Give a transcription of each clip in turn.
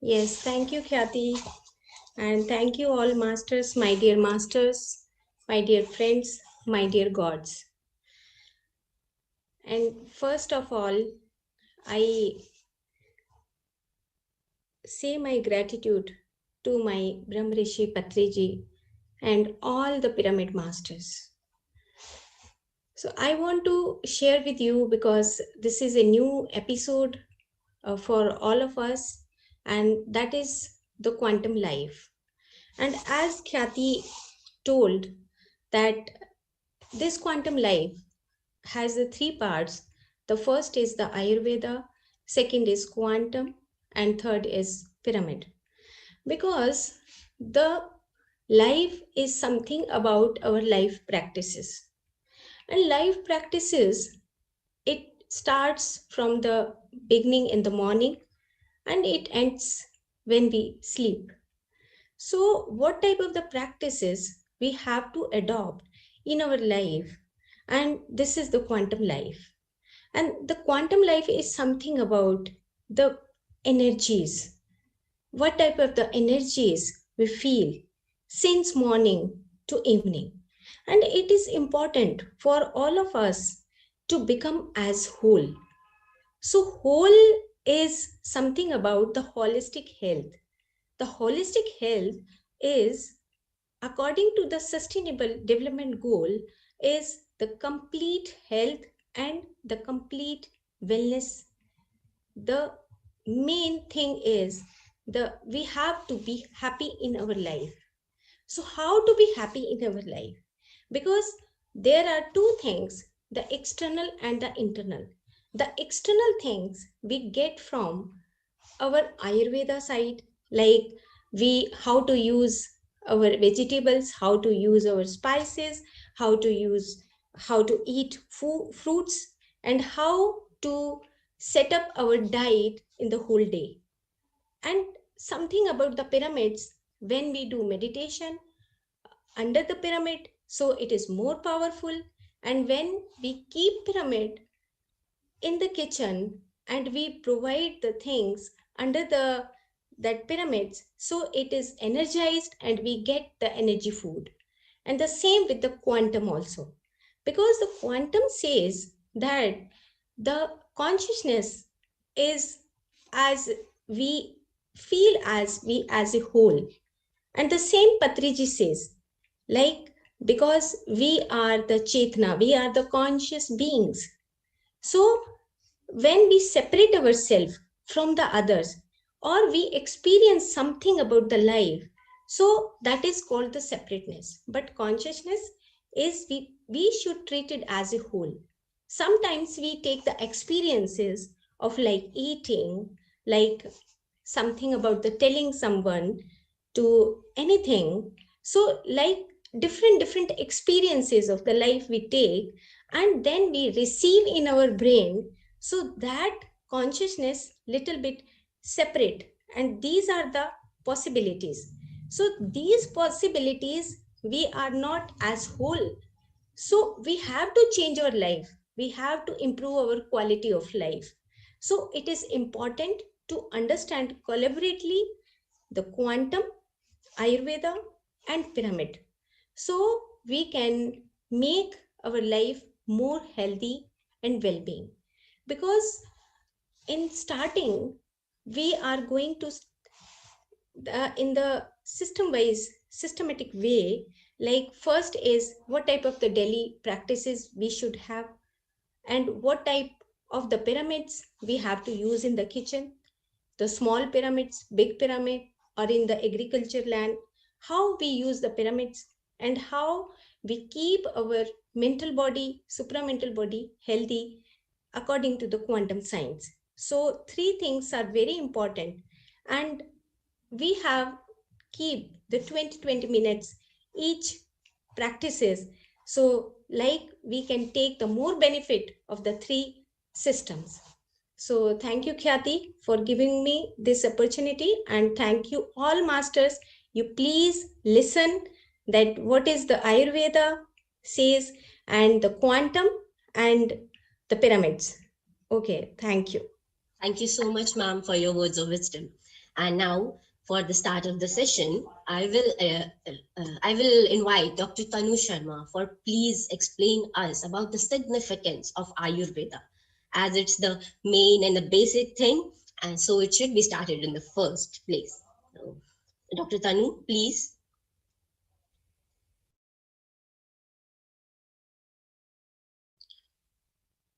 Yes, thank you, Khyati. And thank you all masters, my dear masters, my dear friends, my dear gods. And first of all, I say my gratitude to my Brahmrishi Patriji and all the pyramid masters. So I want to share with you because this is a new episode for all of us, and that is the quantum life. And as Khyati told, that this quantum life has the three parts. The first is the Ayurveda, second is quantum, and third is pyramid. Because the life is something about our life practices. And life practices, it starts from the beginning in the morning and it ends when we sleep. So, what type of the practices we have to adopt in our life? And this is the quantum life. And the quantum life is something about the energies. What type of the energies we feel since morning to evening. And it is important for all of us to become as whole. So, whole is something about the holistic health. The holistic health is, according to the sustainable development goal, is the complete health and the complete wellness. The main thing is the we have to be happy in our life. So how to be happy in our life? Because there are two things, the external and the internal. The external things we get from our Ayurveda side, like we how to use our vegetables, how to use our spices, how to eat fruits, and how to set up our diet in the whole day. And something about the pyramids, when we do meditation under the pyramid, so it is more powerful. And when we keep pyramid in the kitchen and we provide the things under the that pyramids, so it is energized and we get the energy food. And the same with the quantum also, because the quantum says that the consciousness is as we feel as we as a whole. And the same Patriji says, like, because we are the Chetna, we are the conscious beings. So when we separate ourselves from the others, or we experience something about the life, so that is called the separateness. But consciousness is, we should treat it as a whole. Sometimes we take the experiences of like eating, like something about the telling someone to anything. So like different experiences of the life we take, and then we receive in our brain, so that consciousness little bit separate. And these are the possibilities. So these possibilities, we are not as whole. So we have to change our life, we have to improve our quality of life. So it is important to understand collaboratively the quantum, Ayurveda, and pyramid, so we can make our life more healthy and well-being. Because in starting, we are going to in the system wise systematic way. Like first is what type of the daily practices we should have, and what type of the pyramids we have to use in the kitchen, the small pyramids, big pyramid, or in the agriculture land, how we use the pyramids, and how we keep our mental body, supramental body healthy according to the quantum science. So three things are very important, and we have keep the 20 minutes each practices, so like we can take the more benefit of the three systems. So thank you, Khyati, for giving me this opportunity, and thank you all masters. You please listen that what is the Ayurveda says, and the quantum, and the pyramids. Okay, thank you. Thank you so much, ma'am, for your words of wisdom. And now, for the start of the session, I will invite Dr. Tanu Sharma for please explain us about the significance of Ayurveda, as it's the main and the basic thing, and so it should be started in the first place. So, Dr. Tanu, please.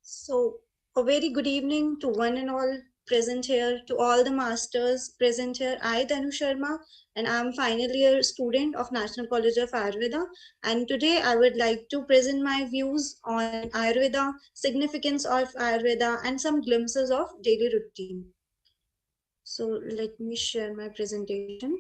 So, a very good evening to one and all present here, to all the masters present here. I, Tanu Sharma, and I'm final year student of National College of Ayurveda. And today I would like to present my views on Ayurveda, significance of Ayurveda, and some glimpses of daily routine. So, let me share my presentation.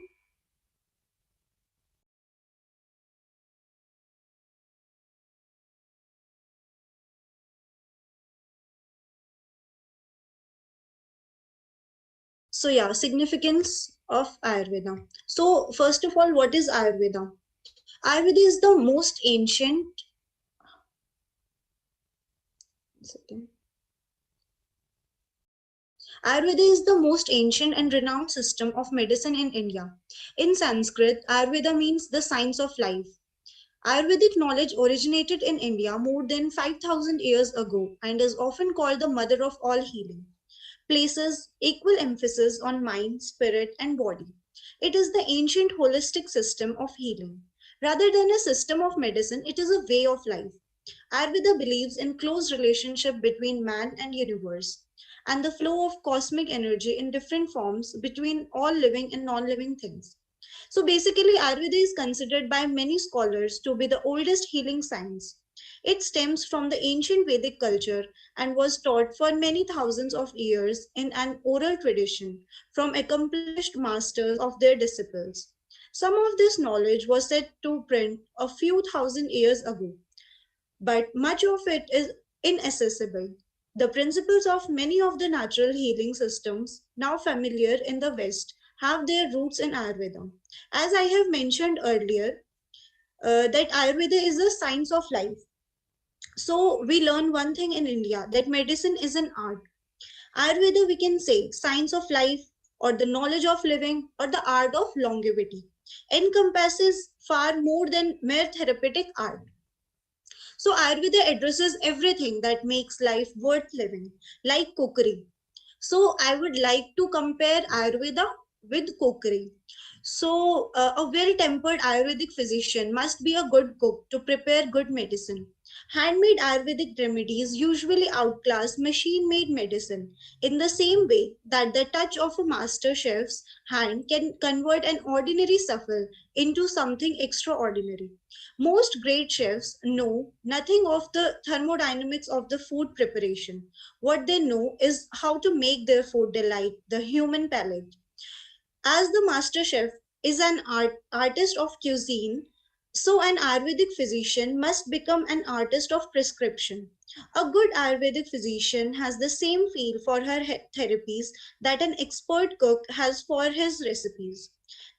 So, yeah, significance of Ayurveda. So, first of all, what is Ayurveda? Ayurveda is the most ancient. Second. Ayurveda is the most ancient and renowned system of medicine in India. In Sanskrit, Ayurveda means the science of life. Ayurvedic knowledge originated in India more than 5,000 years ago and is often called the mother of all healing. Places equal emphasis on mind, spirit, and body. It is the ancient holistic system of healing. Rather than a system of medicine, it is a way of life. Ayurveda believes in close relationship between man and universe and the flow of cosmic energy in different forms between all living and non-living things. So basically, Ayurveda is considered by many scholars to be the oldest healing science. It stems from the ancient Vedic culture and was taught for many thousands of years in an oral tradition from accomplished masters of their disciples. Some of this knowledge was set to print a few thousand years ago, but much of it is inaccessible. The principles of many of the natural healing systems, now familiar in the West, have their roots in Ayurveda. As I have mentioned earlier, that Ayurveda is a science of life. So we learn one thing in India, that medicine is an art. Ayurveda, we can say, science of life, or the knowledge of living, or the art of longevity, encompasses far more than mere therapeutic art. So Ayurveda addresses everything that makes life worth living, like cookery. So I would like to compare Ayurveda with cookery. So a well-tempered Ayurvedic physician must be a good cook to prepare good medicine. Handmade Ayurvedic remedies usually outclass machine-made medicine in the same way that the touch of a master chef's hand can convert an ordinary suffer into something extraordinary. Most great chefs know nothing of the thermodynamics of the food preparation. What they know is how to make their food delight the human palate. As the master chef is an artist of cuisine, so an Ayurvedic physician must become an artist of prescription. A good Ayurvedic physician has the same feel for her therapies that an expert cook has for his recipes.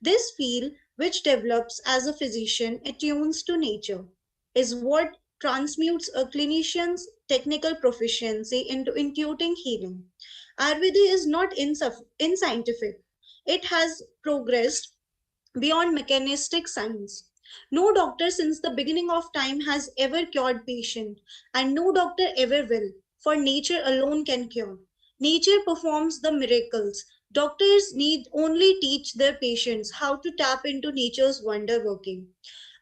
This feel, which develops as a physician attunes to nature, is what transmutes a clinician's technical proficiency into intuiting healing. Ayurveda is not inscientific. It has progressed beyond mechanistic science. No doctor since the beginning of time has ever cured patient, and no doctor ever will, for nature alone can cure. Nature performs the miracles. Doctors need only teach their patients how to tap into nature's wonder working.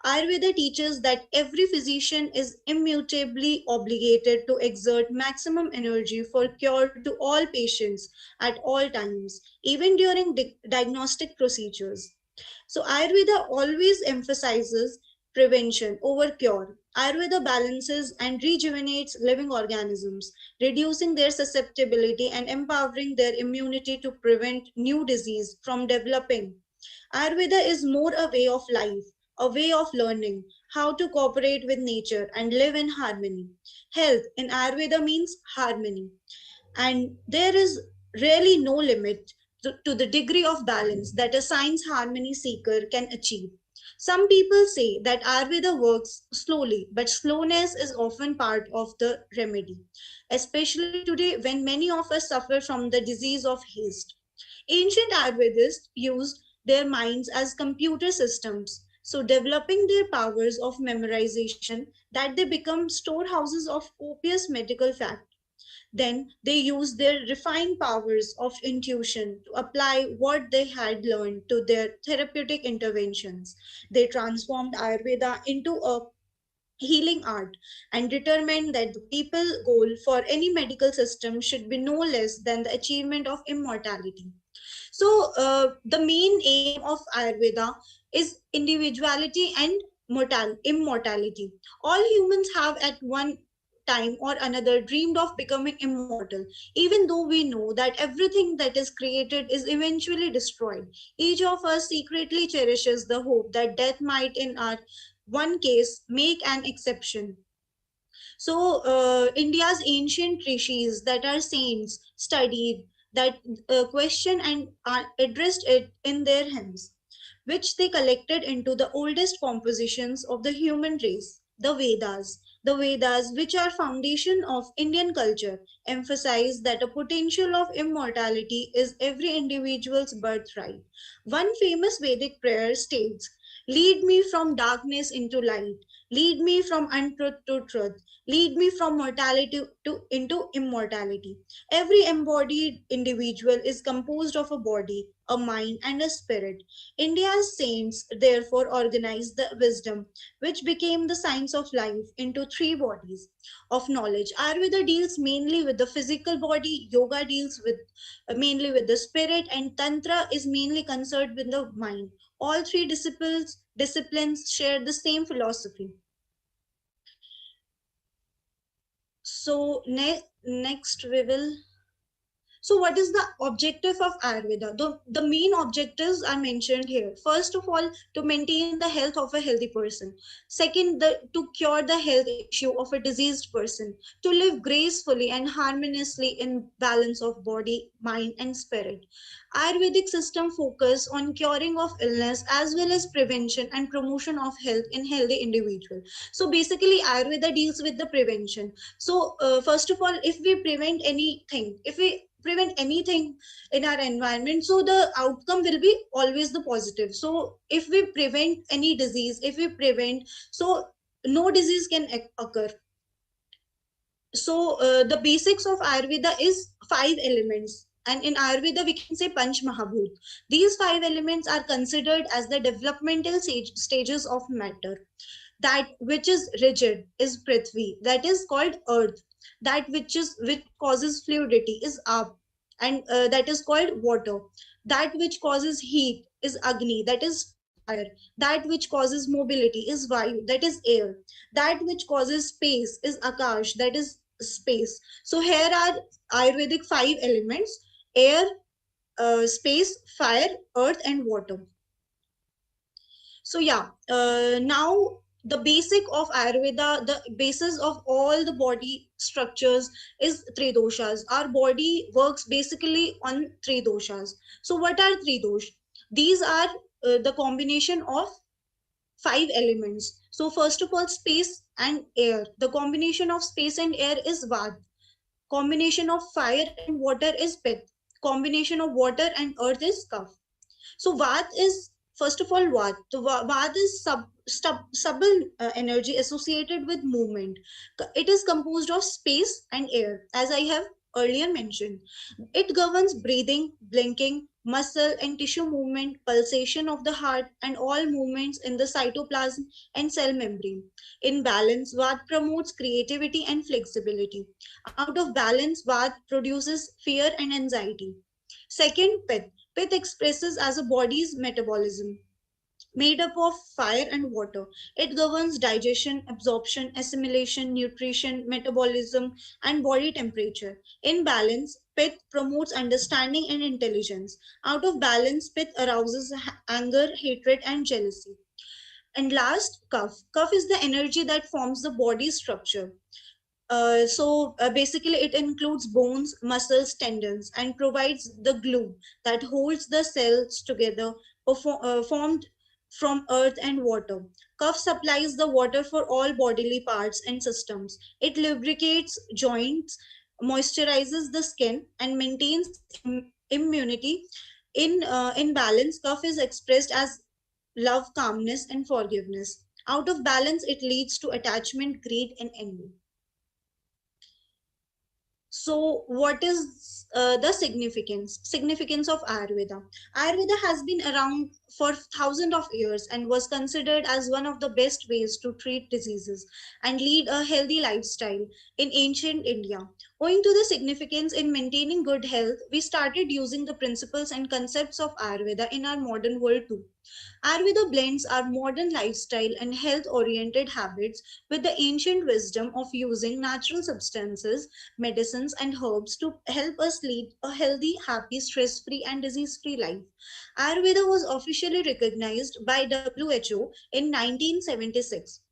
Ayurveda teaches that every physician is immutably obligated to exert maximum energy for cure to all patients at all times, even during diagnostic procedures. So, Ayurveda always emphasizes prevention over cure. Ayurveda balances and rejuvenates living organisms, reducing their susceptibility and empowering their immunity to prevent new disease from developing. Ayurveda is more a way of life, a way of learning how to cooperate with nature and live in harmony. Health in Ayurveda means harmony, and there is really no limit to the degree of balance that a science harmony seeker can achieve. Some people say that Ayurveda works slowly, but slowness is often part of the remedy, especially today when many of us suffer from the disease of haste. Ancient Ayurvedists used their minds as computer systems, so developing their powers of memorization that they become storehouses of copious medical fact. Then they used their refined powers of intuition to apply what they had learned to their therapeutic interventions. They transformed Ayurveda into a healing art and determined that the people goal for any medical system should be no less than the achievement of immortality. So, the main aim of Ayurveda is individuality and immortality. All humans have at one time or another dreamed of becoming immortal, even though we know that everything that is created is eventually destroyed. Each of us secretly cherishes the hope that death might, in our one case, make an exception. So, India's ancient rishis that are saints studied that question and addressed it in their hymns, which they collected into the oldest compositions of the human race, the Vedas. The Vedas, which are foundation of Indian culture, emphasize that a potential of immortality is every individual's birthright. One famous Vedic prayer states, "Lead me from darkness into light, lead me from untruth to truth, lead me from mortality into immortality." Every embodied individual is composed of a body, a mind, and a spirit. India's saints therefore organized the wisdom, which became the science of life, into three bodies of knowledge. Ayurveda deals mainly with the physical body, yoga deals with mainly with the spirit, and tantra is mainly concerned with the mind. All three disciplines share the same philosophy. So next we will. So, what is the objective of Ayurveda? The main objectives are mentioned here. First of all, to maintain the health of a healthy person. Second, to cure the health issue of a diseased person. To live gracefully and harmoniously in balance of body, mind, and spirit. Ayurvedic system focus on curing of illness as well as prevention and promotion of health in healthy individual. So basically, Ayurveda deals with the prevention. So first of all, if we prevent anything in our environment, so the outcome will be always the positive. So if we prevent any disease, if we prevent, so no disease can occur. So the basics of Ayurveda is five elements, and in Ayurveda we can say Panchamahabhut. These five elements are considered as the developmental stages of matter. That which is rigid is Prithvi, that is called earth. That which causes fluidity is Aap, and that is called water. That which causes heat is Agni, that is fire. That which causes mobility is Vayu, that is air. That which causes space is Akash, that is space. So here are Ayurvedic five elements: air, space, fire, earth, and water. So yeah, now the basic of Ayurveda, the basis of all the body structures is three doshas. Our body works basically on three doshas. So what are three dosh? These are the combination of five elements. So first of all, space and air. The combination of space and air is Vata. Combination of fire and water is Pitta. Combination of water and earth is Kapha. So Vata is, first of all, Vata. So Vata is subtle energy associated with movement. It is composed of space and air, as I have earlier mentioned. It governs breathing, blinking, muscle and tissue movement, pulsation of the heart, and all movements in the cytoplasm and cell membrane. In balance, Vata promotes creativity and flexibility. Out of balance, Vata produces fear and anxiety. Second, Pitta. Pitta expresses as a body's metabolism made up of fire and water. It governs digestion, absorption, assimilation, nutrition, metabolism, and body temperature. In balance, Pitta promotes understanding and intelligence. Out of balance, Pitta arouses anger, hatred, and jealousy. And last, Kapha. Kapha is the energy that forms the body structure. Basically, it includes bones, muscles, tendons, and provides the glue that holds the cells together, formed from earth and water. Cough supplies the water for all bodily parts and systems. It lubricates joints, moisturizes the skin, and maintains immunity. In balance, Kapha is expressed as love, calmness, and forgiveness. Out of balance, it leads to attachment, greed, and envy. So, what is the significance of Ayurveda? Ayurveda has been around for thousands of years and was considered as one of the best ways to treat diseases and lead a healthy lifestyle in ancient India. Owing to the significance in maintaining good health, we started using the principles and concepts of Ayurveda in our modern world too. Ayurveda blends our modern lifestyle and health oriented habits with the ancient wisdom of using natural substances, medicines, and herbs to help us lead a healthy, happy, stress free, and disease free life. Ayurveda was officially recognized by WHO in 1976.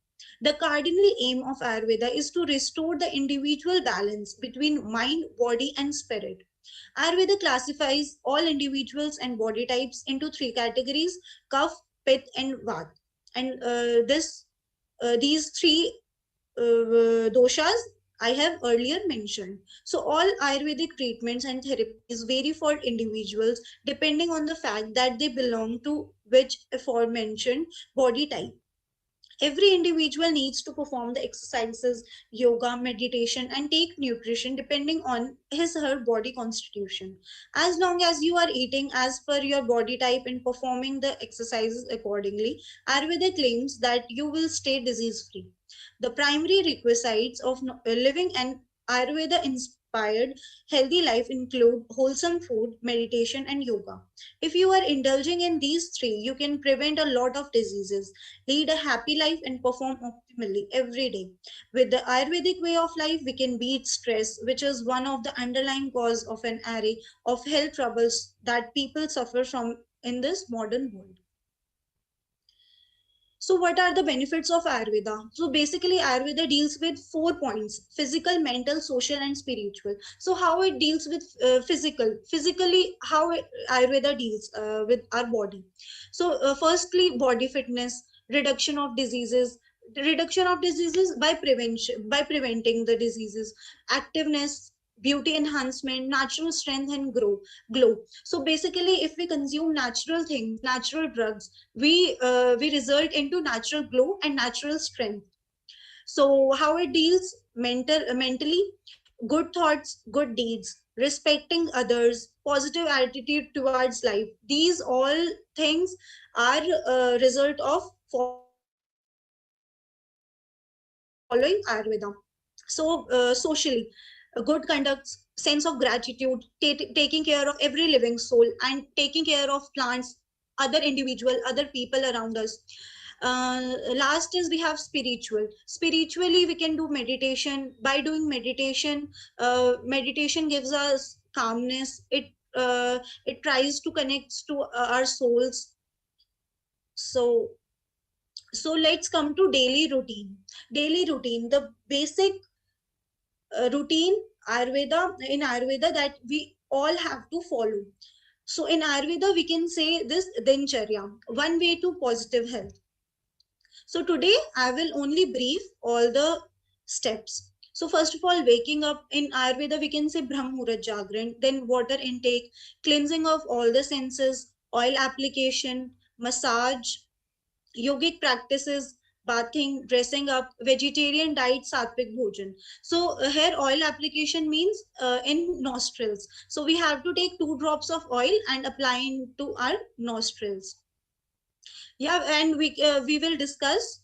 The cardinal aim of Ayurveda is to restore the individual balance between mind, body, and spirit. Ayurveda classifies all individuals and body types into three categories: Kapha, Pitta, and Vata. And these three doshas I have earlier mentioned. So, all Ayurvedic treatments and therapies vary for individuals depending on the fact that they belong to which aforementioned body type. Every individual needs to perform the exercises, yoga, meditation, and take nutrition depending on his or her body constitution. As long as you are eating as per your body type and performing the exercises accordingly, Ayurveda claims that you will stay disease free. The primary requisites of living an Ayurveda inspired healthy life include wholesome food, meditation, and yoga. If you are indulging in these three, you can prevent a lot of diseases, lead a happy life, and perform optimally every day. With the Ayurvedic way of life, we can beat stress, which is one of the underlying cause of an array of health troubles that people suffer from in this modern world. So, what are the benefits of Ayurveda? So, basically, Ayurveda deals with 4 points: physical, mental, social, and spiritual. So, how it deals with physically, how Ayurveda deals with our body. So, firstly, body fitness, reduction of diseases. Reduction of diseases by prevention, by preventing the diseases, activeness, beauty enhancement, natural strength, and glow. So basically, if we consume natural things, natural drugs, we result into natural glow and natural strength. So how it deals mentally: good thoughts, good deeds, respecting others, positive attitude towards life. These all things are a result of following Ayurveda. So socially, a good conduct, sense of gratitude, taking care of every living soul, and taking care of plants, other individual, other people around us. Last is we have spiritually we can do meditation. By doing meditation, meditation gives us calmness. It tries to connect to our souls. So so let's come to daily routine, the basic routine Ayurveda that we all have to follow. So in Ayurveda we can say this dincharya, one way to positive health. So today I will only brief all the steps. So first of all, waking up in Ayurveda, we can say Brahmurat Jagran, then water intake, cleansing of all the senses, oil application, massage, yogic practices, bathing, dressing up, vegetarian diet, sattvic bhojan. So here oil application means in nostrils. So we have to take 2 drops of oil and apply into our nostrils. Yeah, and we will discuss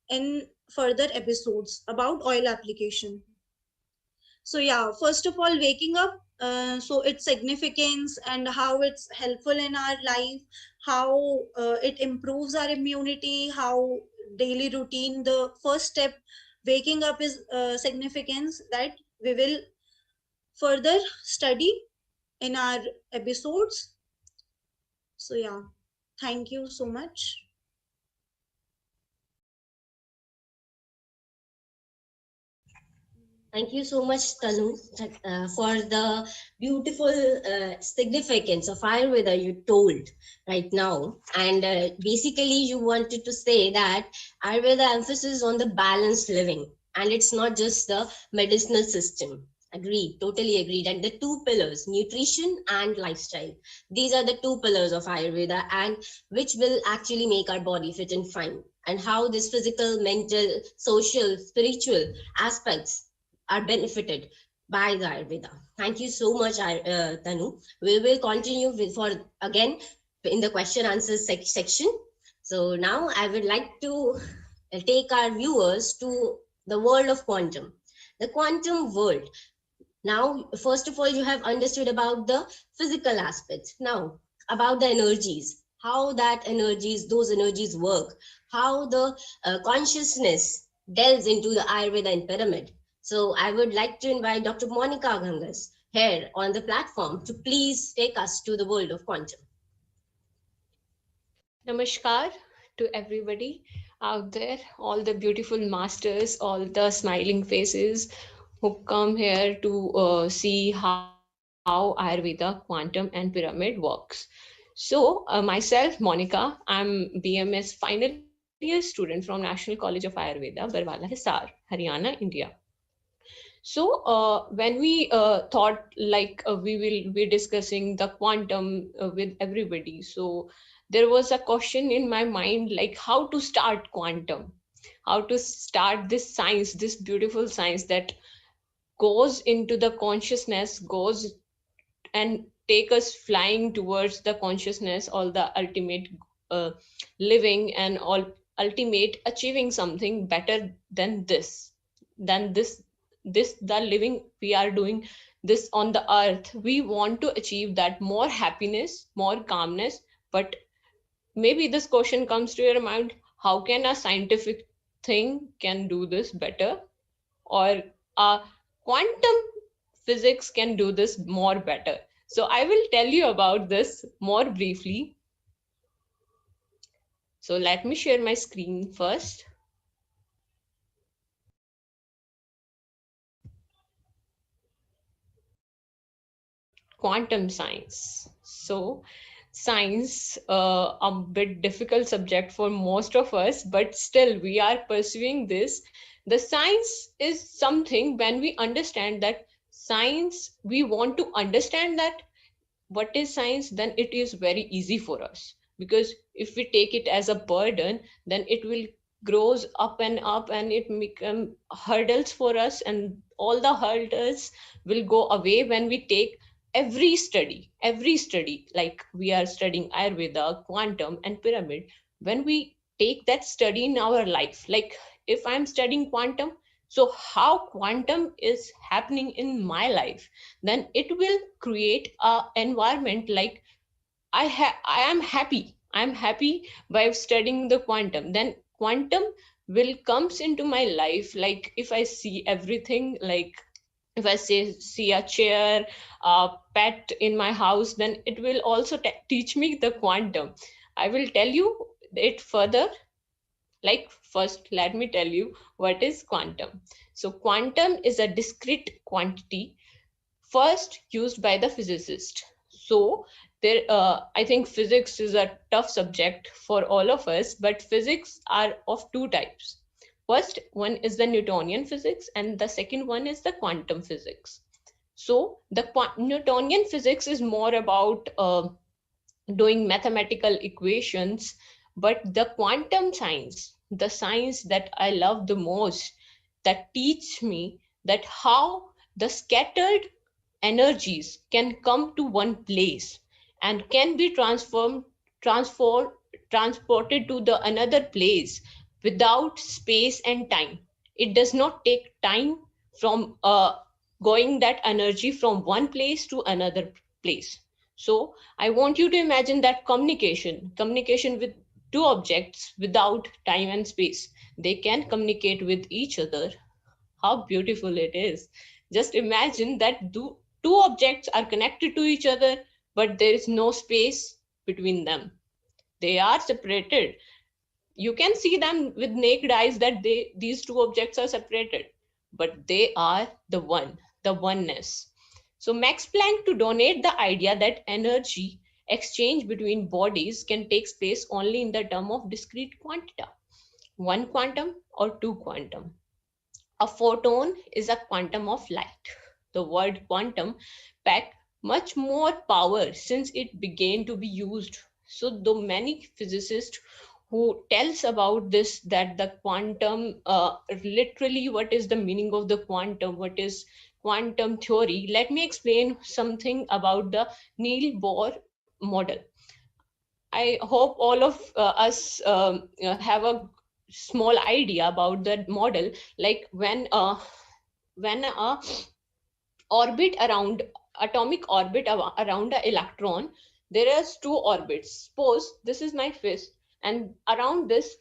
in further episodes about oil application. So yeah, first of all, waking up. So its significance and how it's helpful in our life, how it improves our immunity, how daily routine. The first step, waking up, is significance that we will further study in our episodes. So yeah, thank you so much. Thank you so much, Tanu, for the beautiful significance of Ayurveda you told right now. And basically, you wanted to say that Ayurveda emphasis on the balanced living, and it's not just the medicinal system. Agreed, totally agreed. And the two pillars, nutrition and lifestyle, these are the two pillars of Ayurveda, and which will actually make our body fit and fine. And how this physical, mental, social, spiritual aspects are benefited by the Ayurveda. Thank you so much, Tanu. We will continue with for again in the question answer section. So now I would like to take our viewers to the world of quantum. The quantum world. Now, first of all, you have understood about the physical aspects. Now, about the energies, how that energies, those energies work, how the consciousness delves into the Ayurveda and pyramid. So, I would like to invite Dr. Monica Gangas here on the platform to please take us to the world of quantum. Namaskar to everybody out there, all the beautiful masters, all the smiling faces who come here to see how Ayurveda, quantum, and pyramid works. So, myself, Monica, I'm BMS final year student from National College of Ayurveda, Barwala, Hisar, Haryana, India. So, when we thought like we will be discussing the quantum with everybody, so there was a question in my mind like how to start quantum, how to start this science, this beautiful science that goes into the consciousness, goes and take us flying towards the consciousness, all the ultimate uh, living and all ultimate achieving something better than this the living we are doing this on the earth. We want to achieve that more happiness, more calmness, but maybe this question comes to your mind, how can a scientific thing can do this better, or quantum physics can do this more better? So I will tell you about this more briefly. So let me share my screen first. Quantum science. So science, a bit difficult subject for most of us, but still we are pursuing this. The science is something when we understand that science, we want to understand that what is science, then it is very easy for us, because if we take it as a burden, then it will grows up and it become hurdles for us, and all the hurdles will go away when we take every study like we are studying Ayurveda, quantum, and pyramid. When we take that study in our life, like if I'm studying quantum, so how quantum is happening in my life, then it will create a environment like I am happy by studying the quantum. Then quantum will comes into my life, like if I see everything, like if I see a chair, a pet in my house, then it will also teach me the quantum. I will tell you it further. Like first let me tell you what is quantum. So quantum is a discrete quantity first used by the physicist. So there, I think physics is a tough subject for all of us, but physics are of two types. First one is the Newtonian physics, and the second one is the quantum physics. So the Newtonian physics is more about doing mathematical equations, but the quantum science, the science that I love the most, that teach me that how the scattered energies can come to one place and can be transformed transported to the another place without space and time. It does not take time from going that energy from one place to another place. So I want you to imagine that communication with two objects without time and space, they can communicate with each other. How beautiful it is. Just imagine that two objects are connected to each other, but there is no space between them. They are separated. You can see them with naked eyes that these two objects are separated, but they are the oneness. So Max Planck to donate the idea that energy exchange between bodies can take place only in the term of discrete quantita, one quantum or two quantum. A photon is a quantum of light. The word quantum pack much more power since it began to be used. So though many physicists who tells about this, that the quantum, literally what is the meaning of the quantum, what is quantum theory, let me explain something about the Neil Bohr model. I hope all of us have a small idea about that model. Like when a orbit around atomic orbit around the electron, there is two orbits. Suppose this is my fist, and around this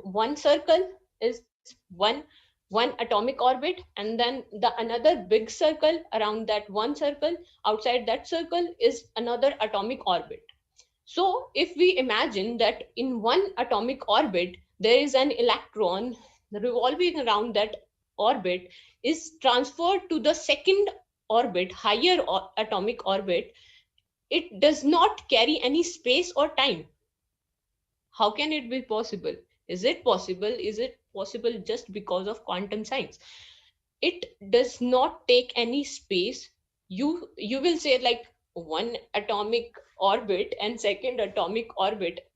one circle is one atomic orbit, and then the another big circle around that one circle. Outside that circle is another atomic orbit. So if we imagine that in one atomic orbit, there is an electron revolving around that orbit, is transferred to the second orbit, higher atomic orbit, it does not carry any space or time. How can it be possible? Is it possible? Is it possible just because of quantum science? It does not take any space. You will say like one atomic orbit and second atomic orbit.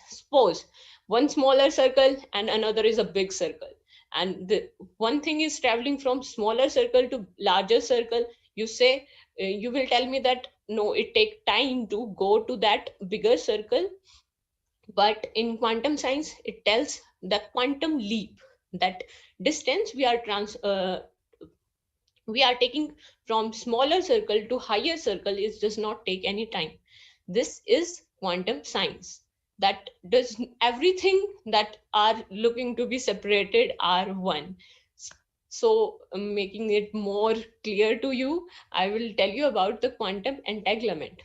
Suppose one smaller circle and another is a big circle, and the one thing is traveling from smaller circle to larger circle. You say, you will tell me that no, it take time to go to that bigger circle. But in quantum science it tells the quantum leap, that distance we are taking from smaller circle to higher circle, it does not take any time. This is quantum science, that does everything that are looking to be separated are one. So making it more clear to you, I will tell you about the quantum entanglement.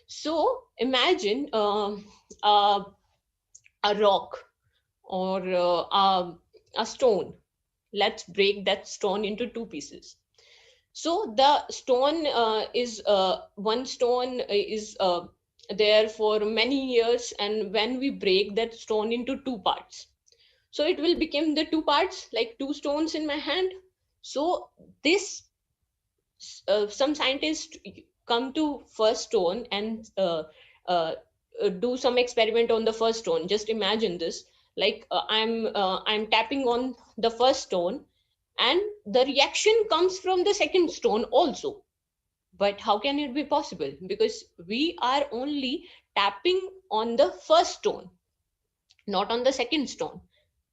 So imagine a rock or a stone. Let's break that stone into two pieces. So the stone is one stone is there for many years, and when we break that stone into two parts, so it will become the two parts, like two stones in my hand. So this some scientists come to first stone and do some experiment on the first stone. Just imagine this, like I'm tapping on the first stone, and the reaction comes from the second stone also. But how can it be possible? Because we are only tapping on the first stone, not on the second stone.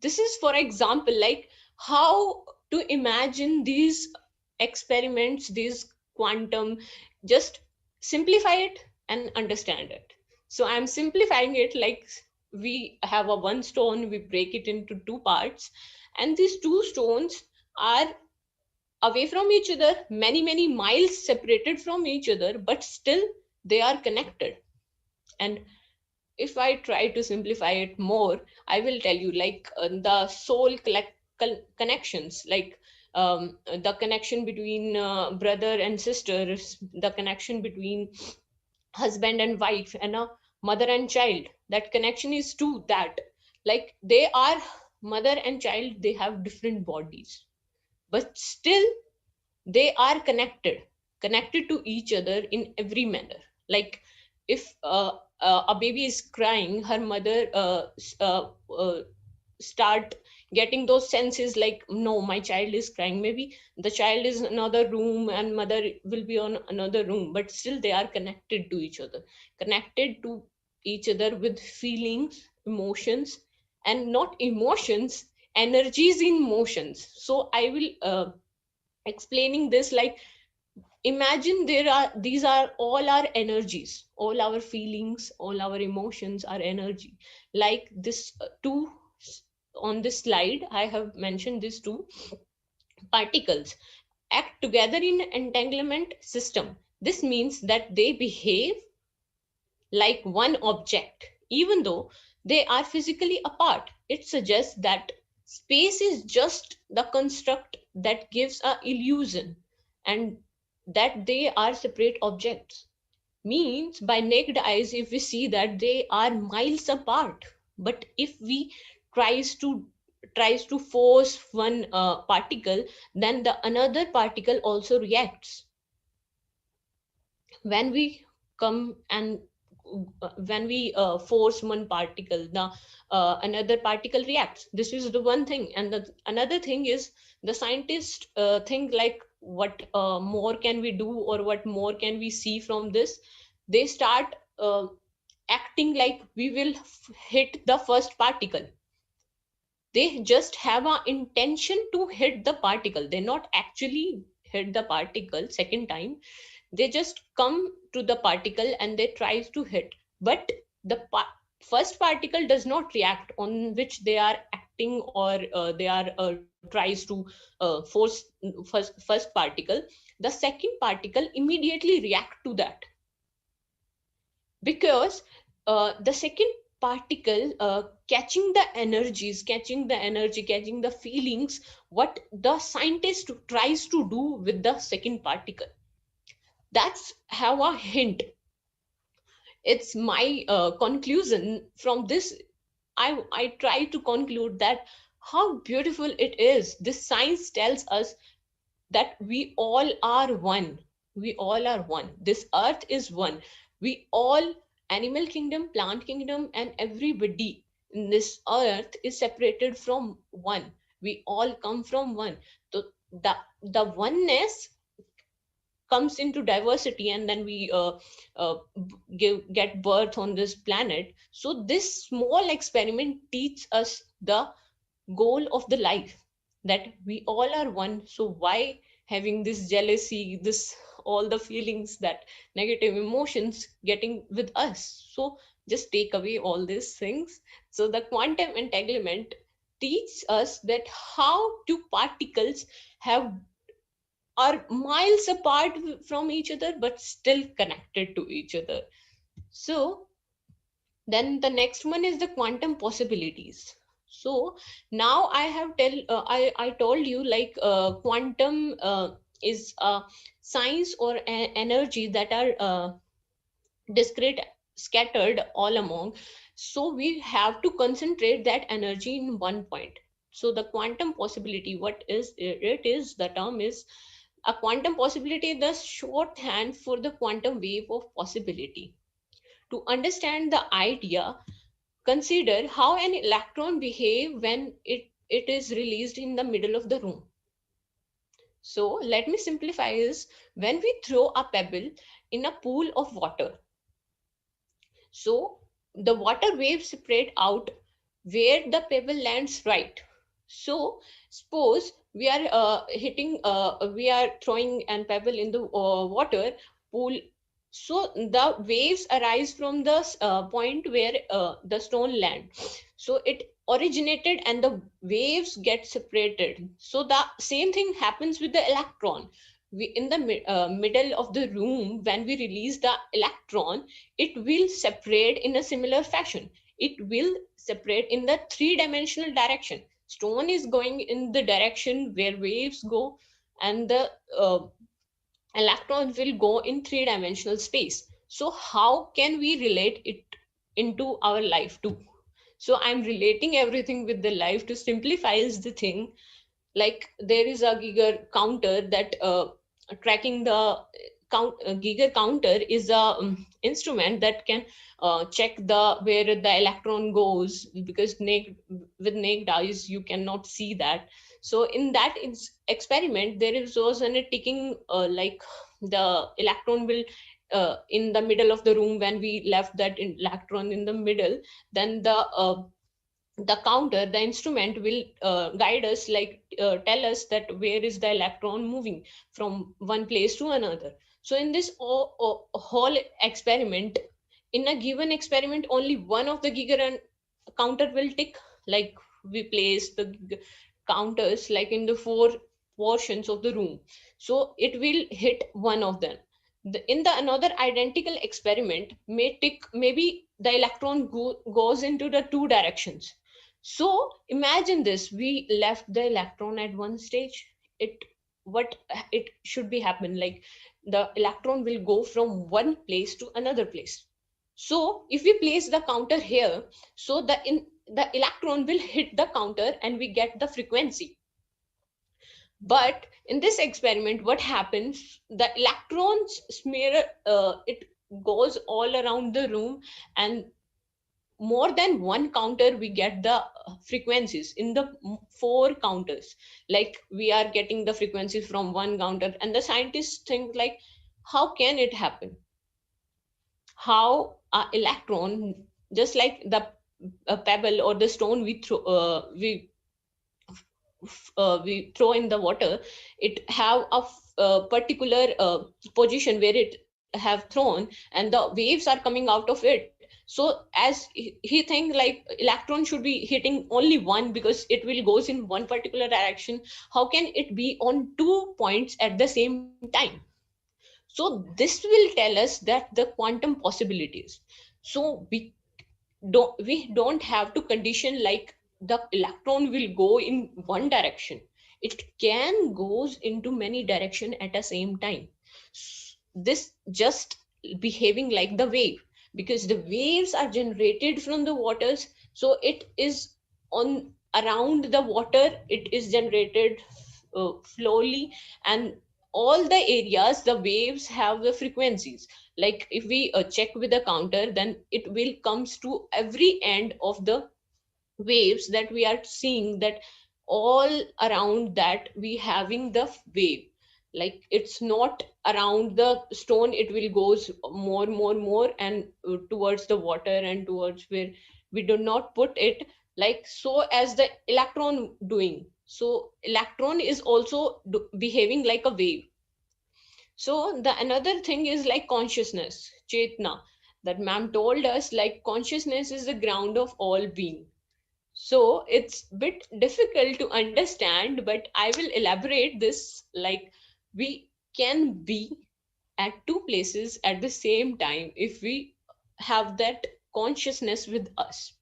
This is for example like how to imagine these experiments, these quantum. Just simplify it and understand it. So I'm simplifying it like we have a one stone, we break it into two parts, and these two stones are away from each other, many miles separated from each other, but still they are connected. And if I try to simplify it more, I will tell you like the soul connections, like the connection between brother and sisters, the connection between husband and wife, and a mother and child. That connection is to that, like they are mother and child, they have different bodies, but still they are connected to each other in every manner. Like if a baby is crying, her mother start getting those senses like no, my child is crying. Maybe the child is in another room and mother will be on another room, but still they are connected to each other, connected to each other with feelings, emotions, and not emotions, energies in motions. So I will explaining this like imagine these are all our energies, all our feelings, all our emotions are energy. Like this two on this slide I have mentioned, these two particles act together in entanglement system. This means that they behave like one object even though they are physically apart. It suggests that space is just the construct that gives a illusion, and that they are separate objects. Means by naked eyes if we see that they are miles apart, but if we tries to tries to force one particle, then the another particle also reacts. When we come and when we force one particle, the another particle reacts. This is the one thing. And the another thing is, the scientists think like, what more can we do, or what more can we see from this? They start acting like we will hit the first particle. They just have an intention to hit the particle. They not actually hit the particle second time. They just come to the particle and they try to hit, but the first particle does not react, on which they are acting, or they are tries to force first particle. The second particle immediately react to that, because the second particle catching the energies, catching the feelings, what the scientist tries to do with the second particle. That's how a hint. It's my conclusion from this. I try to conclude that how beautiful it is. This science tells us that we all are one. We all are one. This earth is one. We all, animal kingdom, plant kingdom, and everybody in this earth is separated from one. We all come from one. So the oneness comes into diversity, and then we get birth on this planet. So this small experiment teaches us the goal of the life, that we all are one. So why having this jealousy, this all the feelings, that negative emotions getting with us? So just take away all these things. So the quantum entanglement teaches us that how two particles have are miles apart from each other but still connected to each other. So then the next one is the quantum possibilities. So now I have I told you like quantum is a science or energy that are discrete, scattered all among. So we have to concentrate that energy in one point. So the quantum possibility, what is it? Is the term is a quantum possibility, the shorthand for the quantum wave of possibility. To understand the idea, consider how an electron behave when it is released in the middle of the room. So let me simplify this. When we throw a pebble in a pool of water, so the water waves spread out where the pebble lands, right? So suppose we are we are throwing an pebble in the water pool. So the waves arise from the point where the stone land. So it originated and the waves get separated. So the same thing happens with the electron. We in the middle of the room, when we release the electron, it will separate in a similar fashion. It will separate in the three-dimensional direction. Stone is going in the direction where waves go, and the electrons will go in three-dimensional space. So how can we relate it into our life too? So I'm relating everything with the life to simplifies the thing. Like there is a Geiger counter that tracking the Geiger counter is a instrument that can check the where the electron goes, because with naked eyes you cannot see that. So in that experiment there is also a ticking like the electron will in the middle of the room. When we left that electron in the middle, then the counter, the instrument will guide us, like tell us that where is the electron moving from one place to another. So in this whole experiment, in a given experiment, only one of the Geiger and counter will tick. Like we place the counters like in the four portions of the room, so it will hit one of them. In the another identical experiment may tick, maybe the electron goes into the two directions. So imagine this, we left the electron at one stage. It what it should be happen, like the electron will go from one place to another place. So if we place the counter here, so the electron will hit the counter and we get the frequency. But in this experiment, what happens, the electrons smear, it goes all around the room, and more than one counter we get the frequencies in the four counters. Like we are getting the frequencies from one counter, and the scientists think like, how can it happen? How a electron, just like the a pebble or the stone we throw, we throw in the water, it have a particular position where it have thrown, and the waves are coming out of it. So as he think like electron should be hitting only one, because it will goes in one particular direction. How can it be on 2 points at the same time? So this will tell us that the quantum possibilities. So we don't have to condition like the electron will go in one direction. It can goes into many direction at the same time. This just behaving like the wave, because the waves are generated from the waters. So it is on around the water, it is generated slowly, and all the areas the waves have the frequencies. Like if we check with the counter, then it will comes to every end of the waves that we are seeing, that all around that we having the wave. Like it's not around the stone, it will goes more and towards the water and towards where we do not put it, like so as the electron doing. So electron is also behaving like a wave. So the another thing is like consciousness, Chetna, that ma'am told us like consciousness is the ground of all being. So it's bit difficult to understand, but I will elaborate this. Like we can be at two places at the same time if we have that consciousness with us.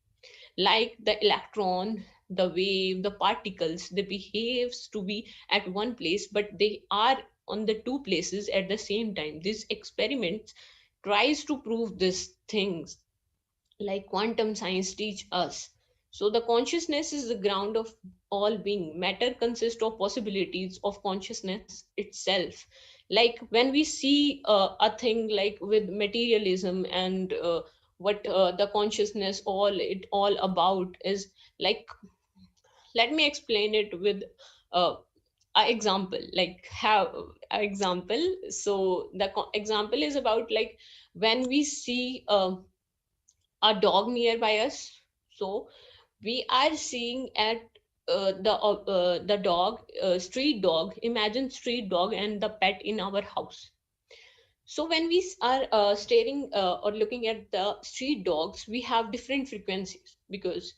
Like the electron, the wave, the particles, they behaves to be at one place, but they are on the two places at the same time. This experiment tries to prove these things, like quantum science teach us. So the consciousness is the ground of all being. Matter consists of possibilities of consciousness itself. Like when we see a thing like with materialism and what the consciousness all about is, like let me explain it with uh, a example. Like how a example, so the example is about like when we see a dog nearby us. So we are seeing at the dog, street dog. Imagine street dog and the pet in our house. So when we are staring or looking at the street dogs, we have different frequencies, because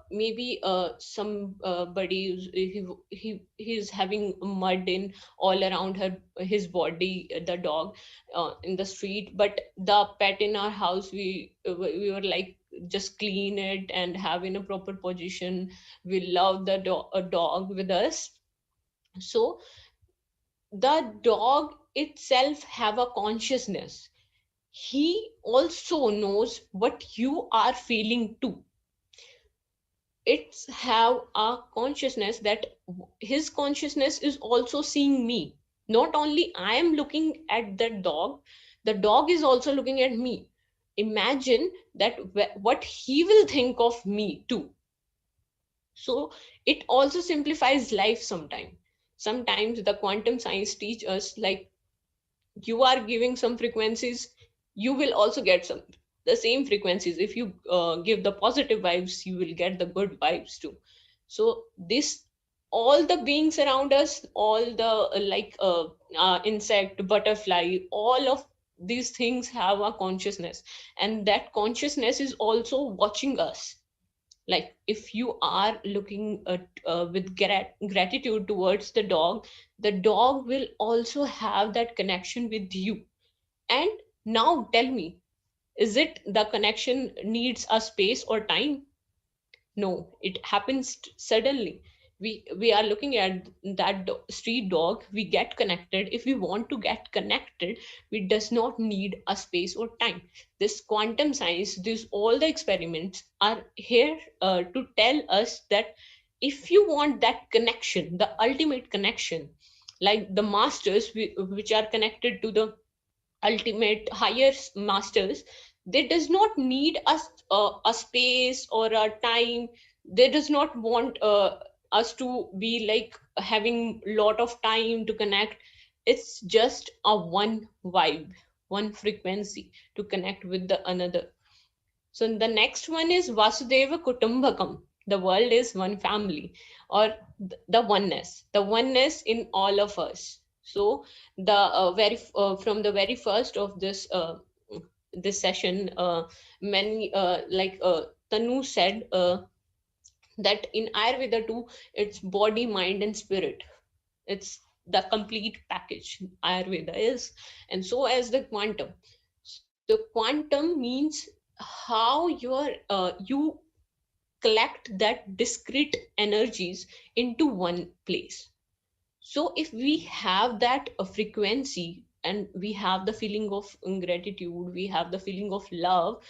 maybe somebody he's having mud in all around his body, the dog in the street. But the pet in our house, we were like just clean it and have in a proper position. We love the dog with us. So the dog itself have a consciousness. He also knows what you are feeling too. It's have a consciousness that his consciousness is also seeing me. Not only I am looking at the dog is also looking at me. Imagine that what he will think of me too. So it also simplifies life sometimes. Sometimes the quantum science teach us like you are giving some frequencies, you will also get some the same frequencies. If you give the positive vibes, you will get the good vibes too. So this, all the beings around us, all the insect, butterfly, all of these things have a consciousness, and that consciousness is also watching us. Like if you are looking at with gratitude towards the dog will also have that connection with you. And now tell me, is it the connection needs a space or time? No, it happens suddenly. We are looking at that street dog, we get connected. If we want to get connected, we does not need a space or time. This quantum science, this all the experiments are here to tell us that if you want that connection, the ultimate connection, like the masters, which are connected to the ultimate higher masters, they does not need us a space or a time. They does not want us to be like having lot of time to connect. It's just a one vibe, one frequency to connect with the another. So the next one is Vasudeva Kutumbakam. The world is one family, or the oneness in all of us. So the very from the very first of this session, many Tanu said that in Ayurveda too, it's body, mind, and spirit. It's the complete package Ayurveda is, and so as the quantum. So quantum means how you collect that discrete energies into one place. So if we have that frequency, and we have the feeling of gratitude, we have the feeling of love,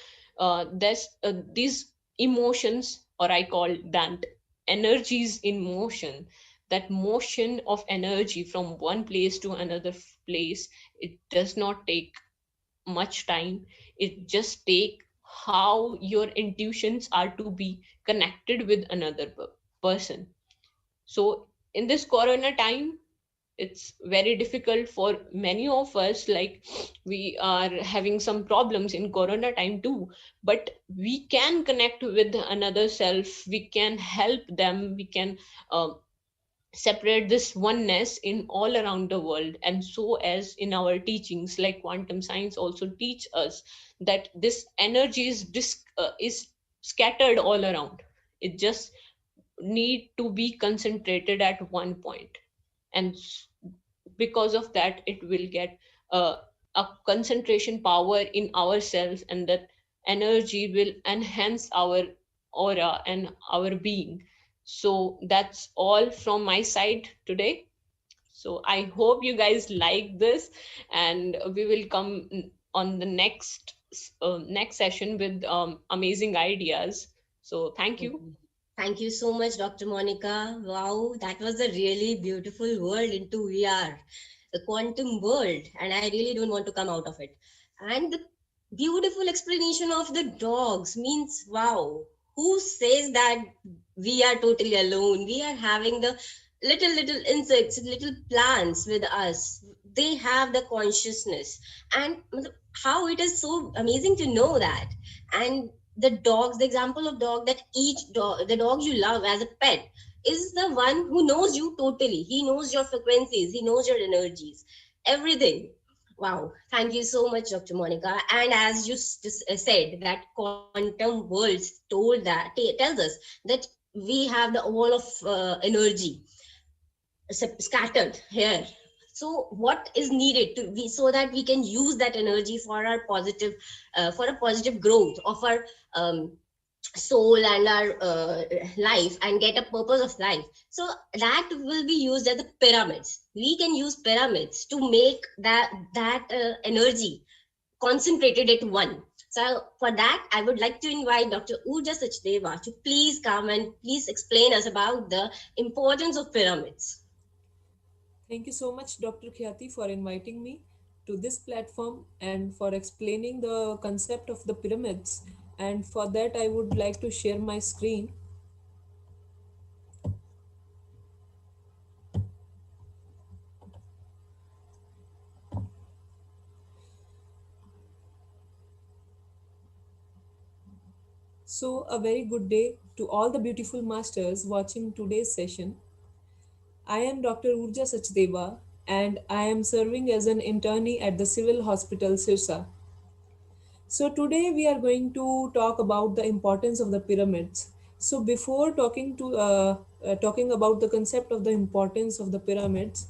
there's these emotions, or I call that energies in motion, that motion of energy from one place to another place, it does not take much time. It just take how your intuitions are to be connected with another person. So in this corona time, it's very difficult for many of us, like we are having some problems in corona time too, but we can connect with another self, we can help them, we can uh, separate this oneness in all around the world. And so as in our teachings, like quantum science also teach us that this energy is scattered all around. It just need to be concentrated at one point, and because of that it will get uh, a concentration power in ourselves, and that energy will enhance our aura and our being. So that's all from my side today. So I hope you guys like this, and we will come on the next session with amazing ideas. So thank you. Mhm. Thank you so much, Dr. Monica. Wow, that was a really beautiful world into we are, the quantum world, and I really don't want to come out of it. And the beautiful explanation of the dogs means, wow, who says that we are totally alone? We are having the little insects, little plants with us. They have the consciousness, and how it is so amazing to know that. And the dogs, the example of dog, that each dog, the dog you love as a pet, is the one who knows you totally. He knows your frequencies, he knows your energies, everything. Wow, thank you so much, Dr. Monica. And as you just said, that quantum worlds told that tells us that we have the wall of energy scattered here. So what is needed to be, so that we can use that energy for our positive, for a positive growth of our um, soul and our life, and get a purpose of life. So that will be used as the pyramids. We can use pyramids to make that energy concentrated at one. So for that, I would like to invite Dr. Urja Sachdeva to please come and please explain us about the importance of pyramids. Thank you so much, Dr. Khyati, for inviting me to this platform and for explaining the concept of the pyramids. And for that, I would like to share my screen. So, a very good day to all the beautiful masters watching today's session. I am Dr. Urja Sachdeva and I am serving as an internee at the Civil Hospital Sirsa. So today we are going to talk about the importance of the pyramids. So before talking about the concept of the importance of the pyramids,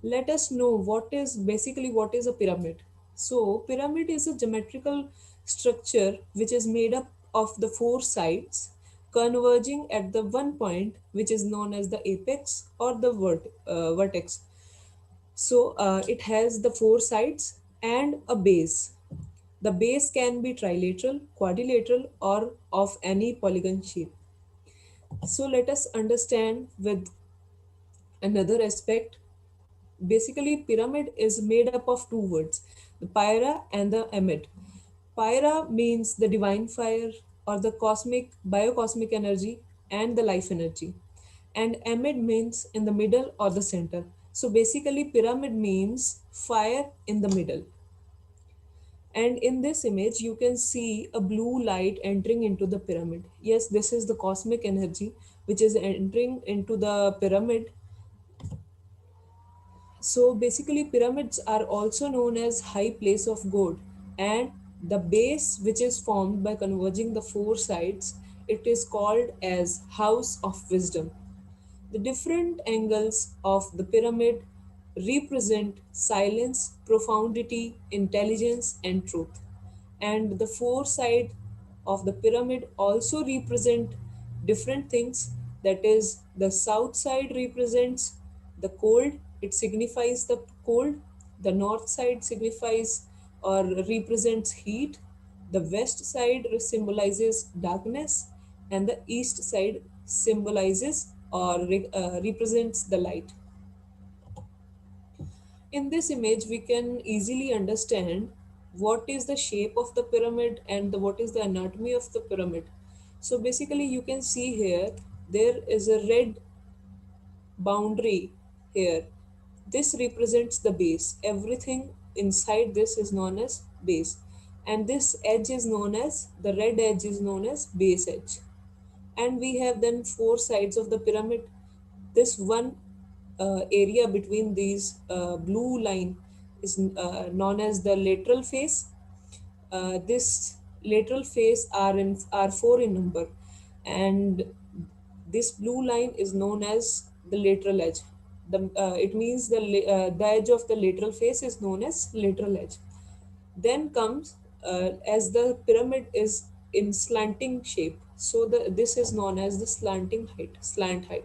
let us know what is a pyramid. So pyramid is a geometrical structure which is made up of the four sides converging at the one point, which is known as the apex or the vertex. So it has the four sides and a base. The base can be trilateral, quadrilateral, or of any polygon shape. So let us understand with another aspect. Basically, pyramid is made up of two words, the pyra and the amid. Pyra means the divine fire or the cosmic, biocosmic energy and the life energy. And amid means in the middle or the center. So basically, pyramid means fire in the middle. And in this image, you can see a blue light entering into the pyramid. Yes, this is the cosmic energy which is entering into the pyramid. So basically, pyramids are also known as high place of God, and the base, which is formed by converging the four sides, it is called as house of wisdom. The different angles of the pyramid represent silence, profundity, intelligence, and truth. And the four sides of the pyramid also represent different things. That is, the south side represents the cold, it signifies the cold. The north side signifies or represents heat. The west side symbolizes darkness, and the east side symbolizes or represents the light. In this image, we can easily understand what is the shape of the pyramid and what is the anatomy of the pyramid. So basically, you can see here there is a red boundary here. This represents the base. Everything inside this is known as base, and this edge is known as the red edge is known as base edge. And we have then four sides of the pyramid. This one area between these blue line is known as the lateral face. This lateral face are four in number, and this blue line is known as the lateral edge. It means the edge of the lateral face is known as lateral edge. Then comes as the pyramid is in slanting shape, so this is known as the slant height.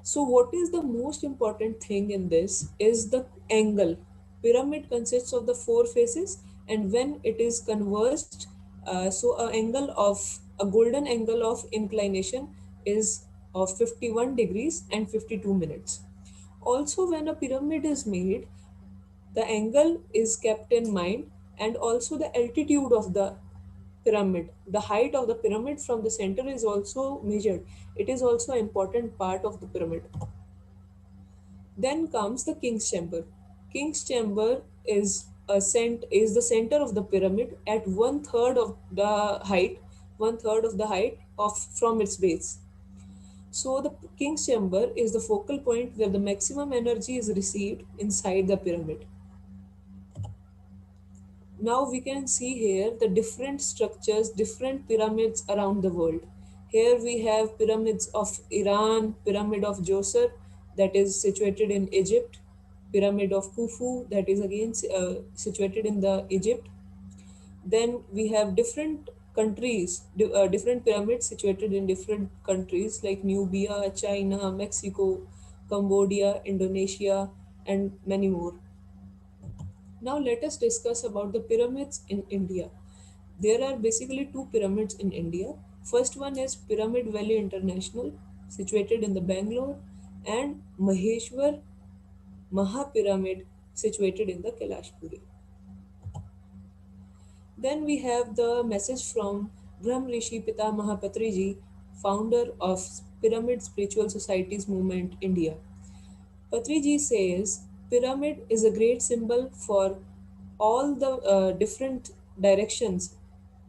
So what is the most important thing in this is the angle. Pyramid consists of the four faces, and when it is converged, so a golden angle of inclination is of 51 degrees and 52 minutes. Also, when a pyramid is made, the angle is kept in mind, and also the altitude of the pyramid. The height of the pyramid from the center is also measured. It is also an important part of the pyramid. Then comes the king's chamber. King's chamber is the center of the pyramid at one third of the height of from its base. So the king's chamber is the focal point where the maximum energy is received inside the pyramid. Now we can see here the different structures, different pyramids around the world. Here we have pyramids of Iran, pyramid of Djoser that is situated in Egypt, pyramid of Khufu that is again situated in the Egypt. Then we have different countries, different pyramids situated in different countries like Nubia, China, Mexico, Cambodia, Indonesia, and many more. Now let us discuss about the pyramids in India. There are basically two pyramids in India. First one is Pyramid Valley International, situated in the Bangalore, and Maheshwar Mahapyramid, situated in the Kailashpuri. Then we have the message from Brahm Rishi Pitamaha Patriji, founder of Pyramid Spiritual Societies Movement, India. Patriji says pyramid is a great symbol for all the different directions,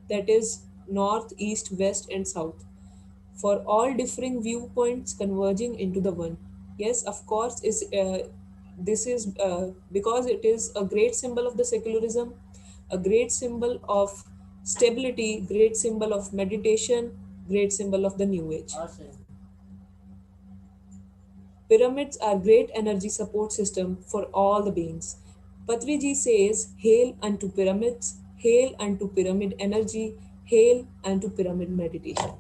that is north, east, west, and south, for all differing viewpoints converging into the one. Yes, of course, this is because it is a great symbol of the secularism, a great symbol of stability, great symbol of meditation, great symbol of the new age. Pyramids are great energy support system for all the beings. Patriji says, hail unto pyramids, hail unto pyramid energy, hail unto pyramid meditation.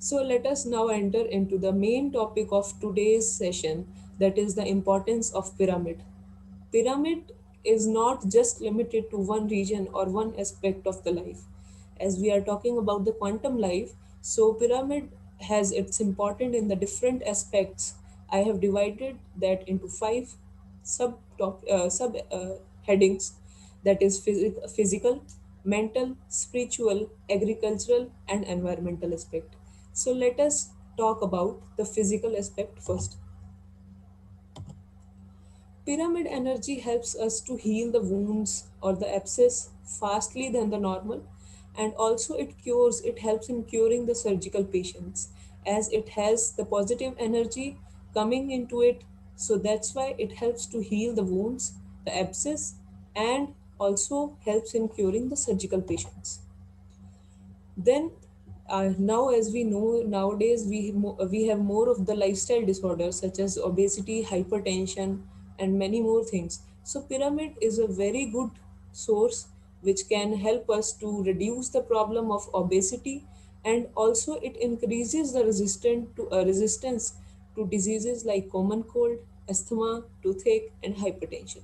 So let us now enter into the main topic of today's session, that is the importance of pyramid. Pyramid is not just limited to one region or one aspect of the life. As we are talking about the quantum life, so pyramid has its important in the different aspects. I have divided that into five sub headings, that is physical, mental, spiritual, agricultural, and environmental aspect. So let us talk about the physical aspect first. Pyramid energy helps us to heal the wounds or the abscess fastly than the normal, and also it helps in curing the surgical patients as it has the positive energy coming into it. So that's why it helps to heal the wounds, the abscess, and also helps in curing the surgical patients. Then now, as we know, nowadays we have more of the lifestyle disorders such as obesity, hypertension, and many more things. So pyramid is a very good source which can help us to reduce the problem of obesity, and also it increases the resistance to diseases like common cold, asthma, toothache, and hypertension.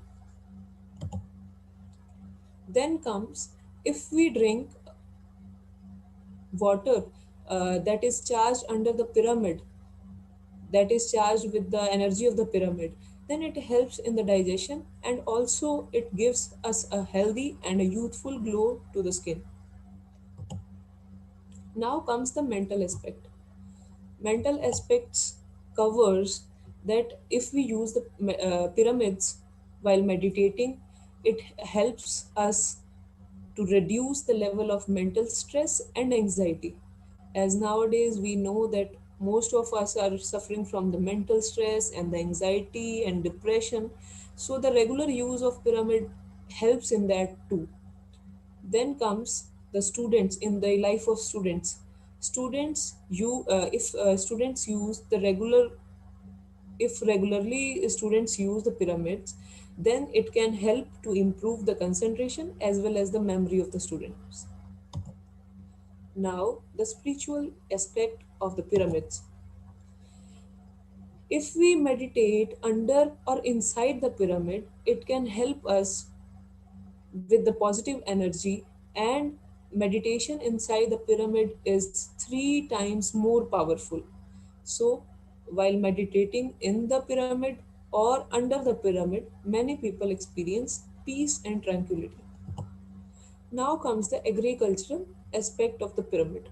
Then comes, if we drink water that is charged under the pyramid, that is charged with the energy of the pyramid, then it helps in the digestion, and also it gives us a healthy and a youthful glow to the skin. Now comes the mental aspect. Mental aspects covers that if we use the pyramids while meditating, it helps us to reduce the level of mental stress and anxiety. As nowadays we know that most of us are suffering from the mental stress and the anxiety and depression, so the regular use of pyramid helps in that too. Then comes the students, in the life of students. Students, you if students use the regular if regularly students use the pyramids, then it can help to improve the concentration as well as the memory of the students. Now, the spiritual aspect of the pyramids. If we meditate under or inside the pyramid, it can help us with the positive energy, and meditation inside the pyramid is 3 times more powerful. So, while meditating in the pyramid or under the pyramid, many people experience peace and tranquility. Now comes the agricultural aspect of the pyramid.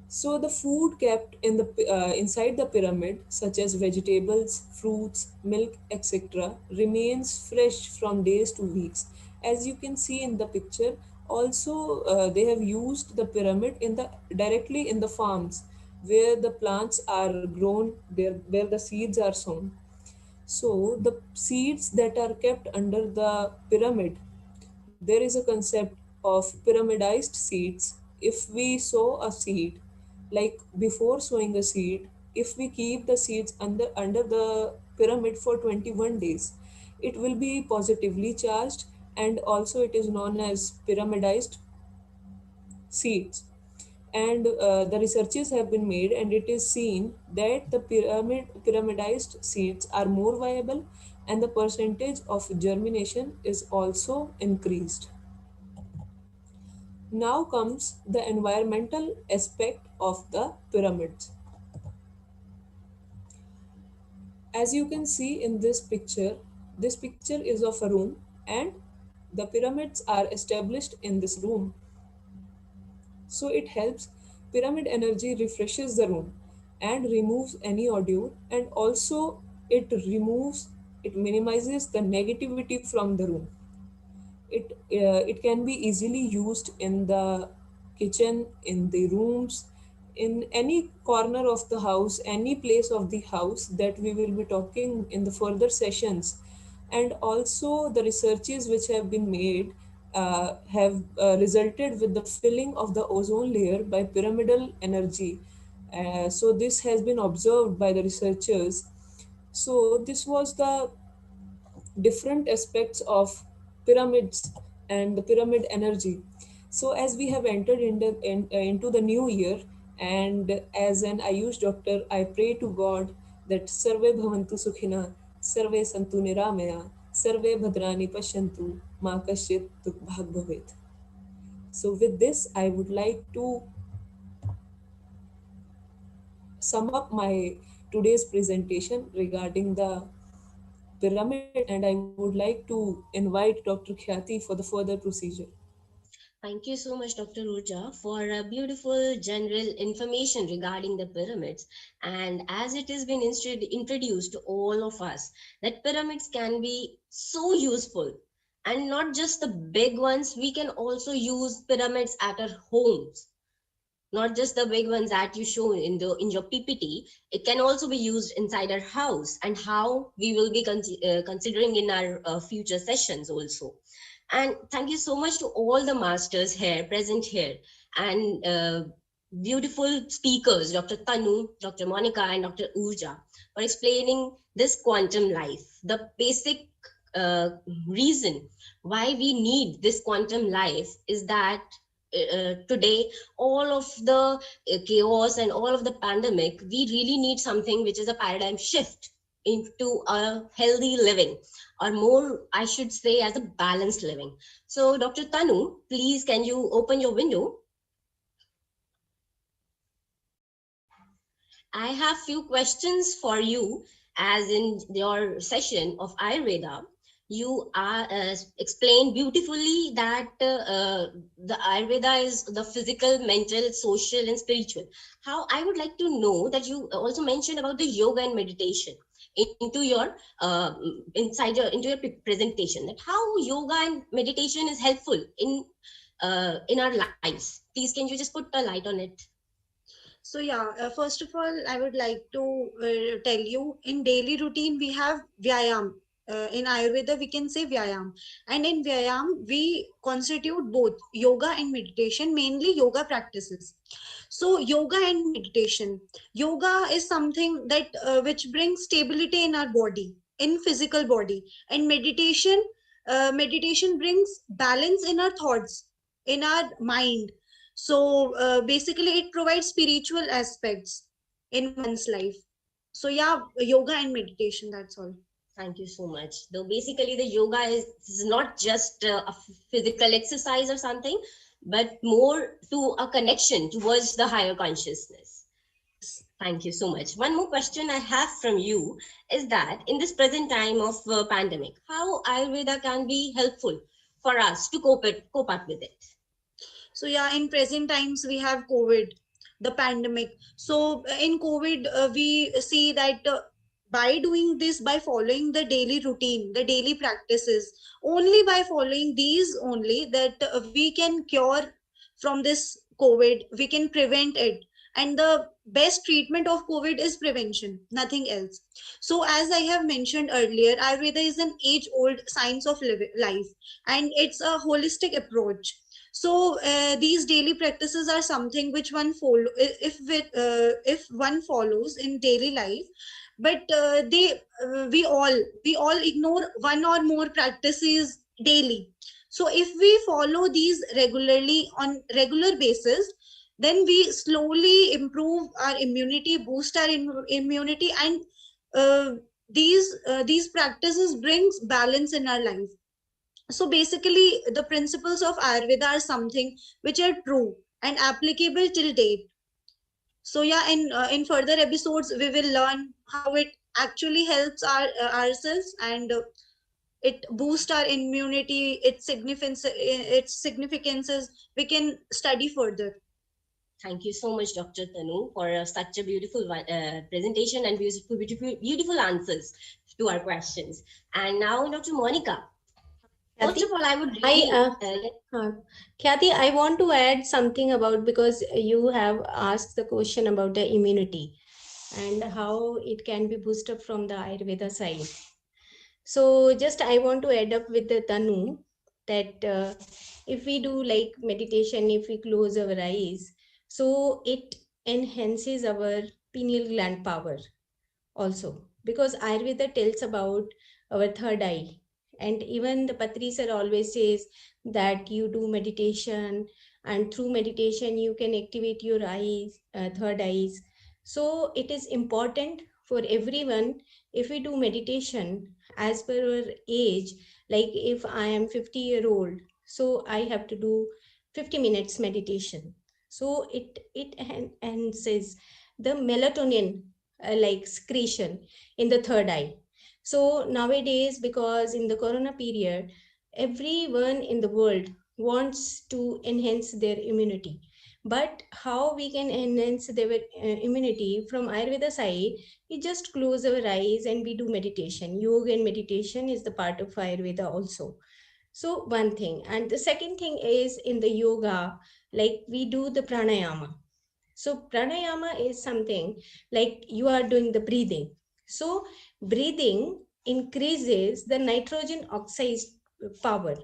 So the food kept in the inside the pyramid, such as vegetables, fruits, milk, etc., remains fresh from days to weeks. As you can see in the picture, also they have used the pyramid in the directly in the farms where the plants are grown, where the seeds are sown. So the seeds that are kept under the pyramid, there is a concept of pyramidized seeds. If we sow a seed, like before sowing a seed, if we keep the seeds under the pyramid for 21 days, it will be positively charged, and also it is known as pyramidized seeds. And the researches have been made, and it is seen that the pyramidized seeds are more viable, and the percentage of germination is also increased. Now comes the environmental aspect of the pyramids. As you can see in this picture is of a room, and the pyramids are established in this room. So it helps, pyramid energy refreshes the room and removes any odor, and also it minimizes the negativity from the room. It can be easily used in the kitchen, in the rooms, in any corner of the house, any place of the house that we will be talking in the further sessions. And also the researches which have been made have resulted with the filling of the ozone layer by pyramidal energy. So this has been observed by the researchers. So this was the different aspects of pyramids and the pyramid energy. So as we have entered into the new year, And as an Ayush doctor, I pray to God that Sarve Bhavantu Sukhina, Sarve Santu Niramaya, Sarve Bhadrani Pashyantu, Ma Kasyit Dukh Bhag Bhavet. So, with this, I would like to sum up my today's presentation regarding the pyramid, and I would like to invite Dr. Khyati for the further procedure. Thank you so much, Dr. Urja, for a beautiful general information regarding the pyramids. And as it has been introduced to all of us, that pyramids can be so useful. And not just the big ones, we can also use pyramids at our homes. Not just the big ones that you show in your PPT, it can also be used inside our house, and how we will be considering in our future sessions also. And thank you so much to all the masters here present here, and beautiful speakers, Dr. Tanu, Dr. Monica, and Dr. Urja, for explaining this quantum life, the basic uh, reason why we need this quantum life is that today, all of the chaos and all of the pandemic, we really need something which is a paradigm shift into a healthy living, or more, I should say, as a balanced living. So, Dr. Tanu, please, can you open your window? I have few questions for you, as in your session of Ayurveda, you are explained beautifully that the Ayurveda is the physical, mental, social, and spiritual. How I would like to know that you also mentioned about the yoga and meditation into your into your presentation. That how yoga and meditation is helpful in our lives. Please, can you just put a light on it? So yeah, first of all, I would like to tell you, in daily routine we have vyayam. In Ayurveda, we can say vyayam, and in vyayam we constitute both yoga and meditation, mainly yoga practices. So yoga and meditation. Yoga is something that which brings stability in our body, in physical body, and meditation brings balance in our thoughts, in our mind. So basically, it provides spiritual aspects in one's life. So yeah, yoga and meditation. That's all. Thank you so much. Though basically the yoga is not just a physical exercise or something, but more to a connection towards the higher consciousness. Thank you so much. One more question I have from you is that in this present time of pandemic, how Ayurveda can be helpful for us to cope up with it? So yeah, in present times we have COVID, the pandemic. So in COVID, we see that by doing this, by following the daily routine, the daily practices, only by following these only, that we can cure from this COVID, we can prevent it. And the best treatment of COVID is prevention, nothing else. So as I have mentioned earlier, Ayurveda is an age-old science of life, and it's a holistic approach. So these daily practices are something which one follow, if one follows in daily life, but they we all ignore one or more practices daily. So if we follow these regularly on regular basis, then we slowly improve our immunity, boost our immunity, and uh, these practices brings balance in our life. So basically, the principles of Ayurveda are something which are true and applicable till date. So yeah, in further episodes, we will learn how it actually helps ourselves, and it boosts our immunity. Its significances we can study further. Thank you so much, Dr. Tanu, for such a beautiful presentation and beautiful answers to our questions. And now, Dr. Monica. First Kathy, of all, I would I really Kathy, I want to add something about, because you have asked the question about the immunity and how it can be boosted from the Ayurveda side. So just I want to add up with the Tanu that if we do like meditation, if we close our eyes, so it enhances our pineal gland power also, because Ayurveda tells about our third eye. And even the Patri sir always says that you do meditation and through meditation you can activate your eyes, third eyes. So it is important for everyone. If we do meditation as per our age, like if I am 50-year-old, so I have to do 50 minutes meditation. So it enhances the melatonin like secretion in the third eye. So nowadays, because in the corona period, everyone in the world wants to enhance their immunity. But how we can enhance their immunity from Ayurveda side, we just close our eyes and we do meditation. Yoga and meditation is the part of Ayurveda also. So one thing. And the second thing is in the yoga, like we do the pranayama. So pranayama is something like you are doing the breathing. So breathing increases the nitrogen oxide power.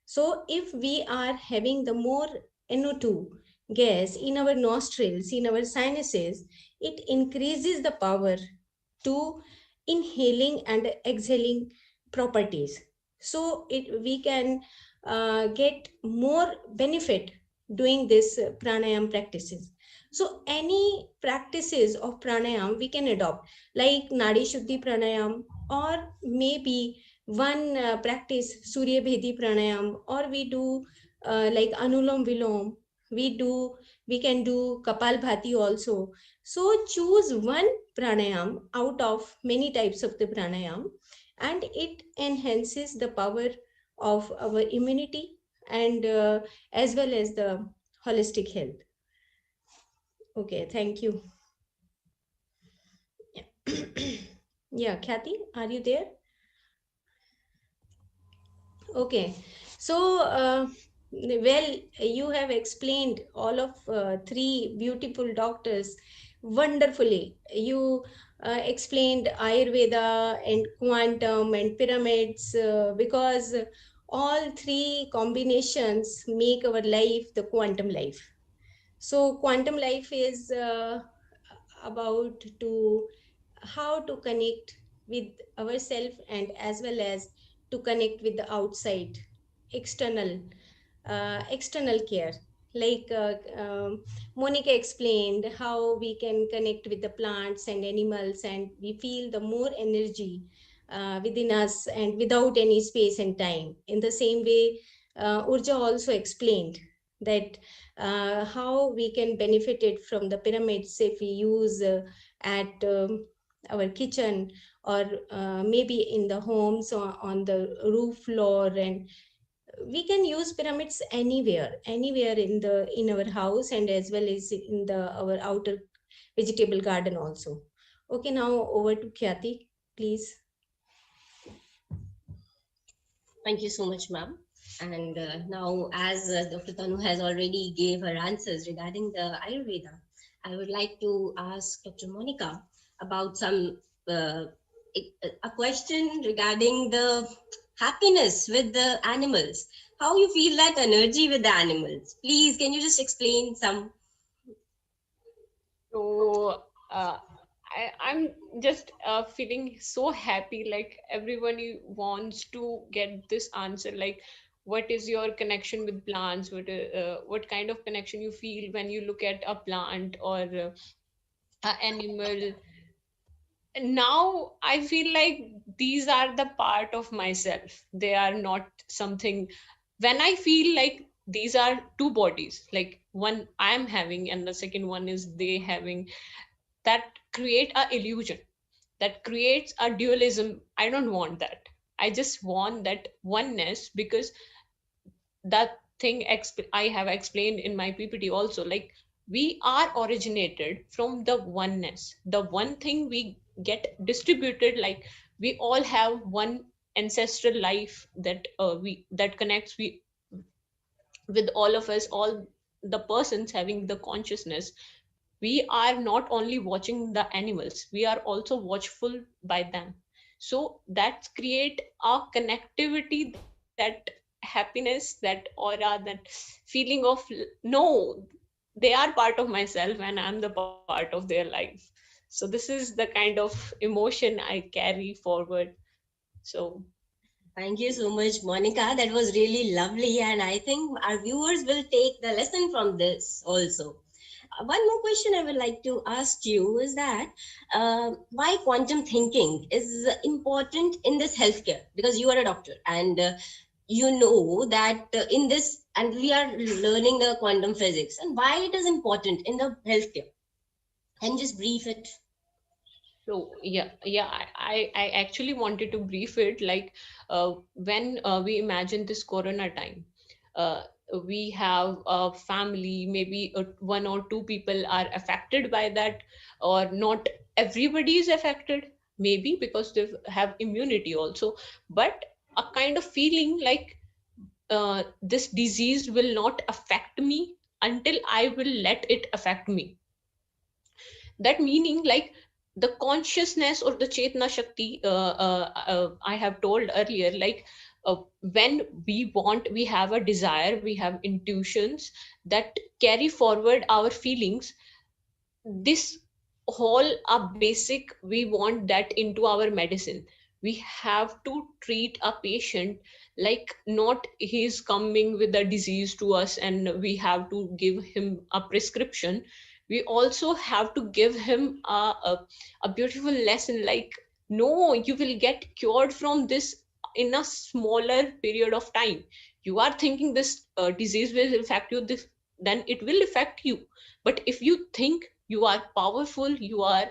So if we are having the more NO2 gas in our nostrils, in our sinuses, it increases the power to inhaling and exhaling properties. So we can get more benefit doing this pranayam practices. So any practices of pranayam we can adopt, like Nadi Shuddhi pranayam, or maybe one practice Surya Bhedi pranayam, or we do like Anulom Vilom. We can do Kapal Bhati also. So choose one pranayam out of many types of the pranayam, and it enhances the power of our immunity and as well as the holistic health. Okay, thank you. Yeah, Khyati, are you there? Okay, so well, you have explained all of three beautiful doctors wonderfully. You explained Ayurveda and quantum and pyramids because all three combinations make our life the quantum life. So quantum life is about to how to connect with ourselves and as well as to connect with the outside external external care, like Monica explained how we can connect with the plants and animals and we feel the more energy within us and without any space and time. In the same way, Urja also explained that how we can benefit it from the pyramids if we use at our kitchen, or maybe in the homes or on the roof floor, and we can use pyramids anywhere in our house and as well as in the our outer vegetable garden also. Okay, now over to Khyati, please. Thank you so much, ma'am. And now, as Dr. Tanu has already gave her answers regarding the Ayurveda, I would like to ask Dr. Monica about some a question regarding the happiness with the animals. How you feel that energy with the animals? Please, can you just explain some? So I'm just feeling so happy. Like everybody wants to get this answer. Like, what is your connection with plants? What kind of connection you feel when you look at a plant or a animal? Now I feel like these are the part of myself. They are not something. When I feel like these are two bodies, like one I am having and the second one is they having, that create a illusion, that creates a dualism. I don't want that. I just want that oneness, because that thing I have explained in my PPT also, like we are originated from the oneness, the one thing we get distributed, like we all have one ancestral life that we that connects we with all of us, all the persons having the consciousness. We are not only watching the animals, we are also watchful by them. So that create a connectivity, that happiness, that aura, that feeling of no, they are part of myself and I'm the part of their life. So this is the kind of emotion I carry forward. So Thank you so much, Monica. That was really lovely, and I think our viewers will take the lesson from this also. One more question I would like to ask you is that why quantum thinking is important in this healthcare? Because you are a doctor, and you know that in this, and we are learning the quantum physics, and why it is important in the healthcare. Can you just brief it? So I actually wanted to brief it like when we imagine this corona time, uh, we have a family, maybe one or two people are affected by that, or not everybody is affected, maybe because they have immunity also, but a kind of feeling like this disease will not affect me until I will let it affect me. That meaning like the consciousness or the chetna shakti, I have told earlier, like when we have a desire, we have intuitions that carry forward our feelings. This whole a basic, we want that into our medicine. We have to treat a patient like not he's coming with a disease to us and we have to give him a prescription. We also have to give him a beautiful lesson like, no, you will get cured from this in a smaller period of time. You are thinking this disease will affect you, this, then it will affect you. But if you think you are powerful, you are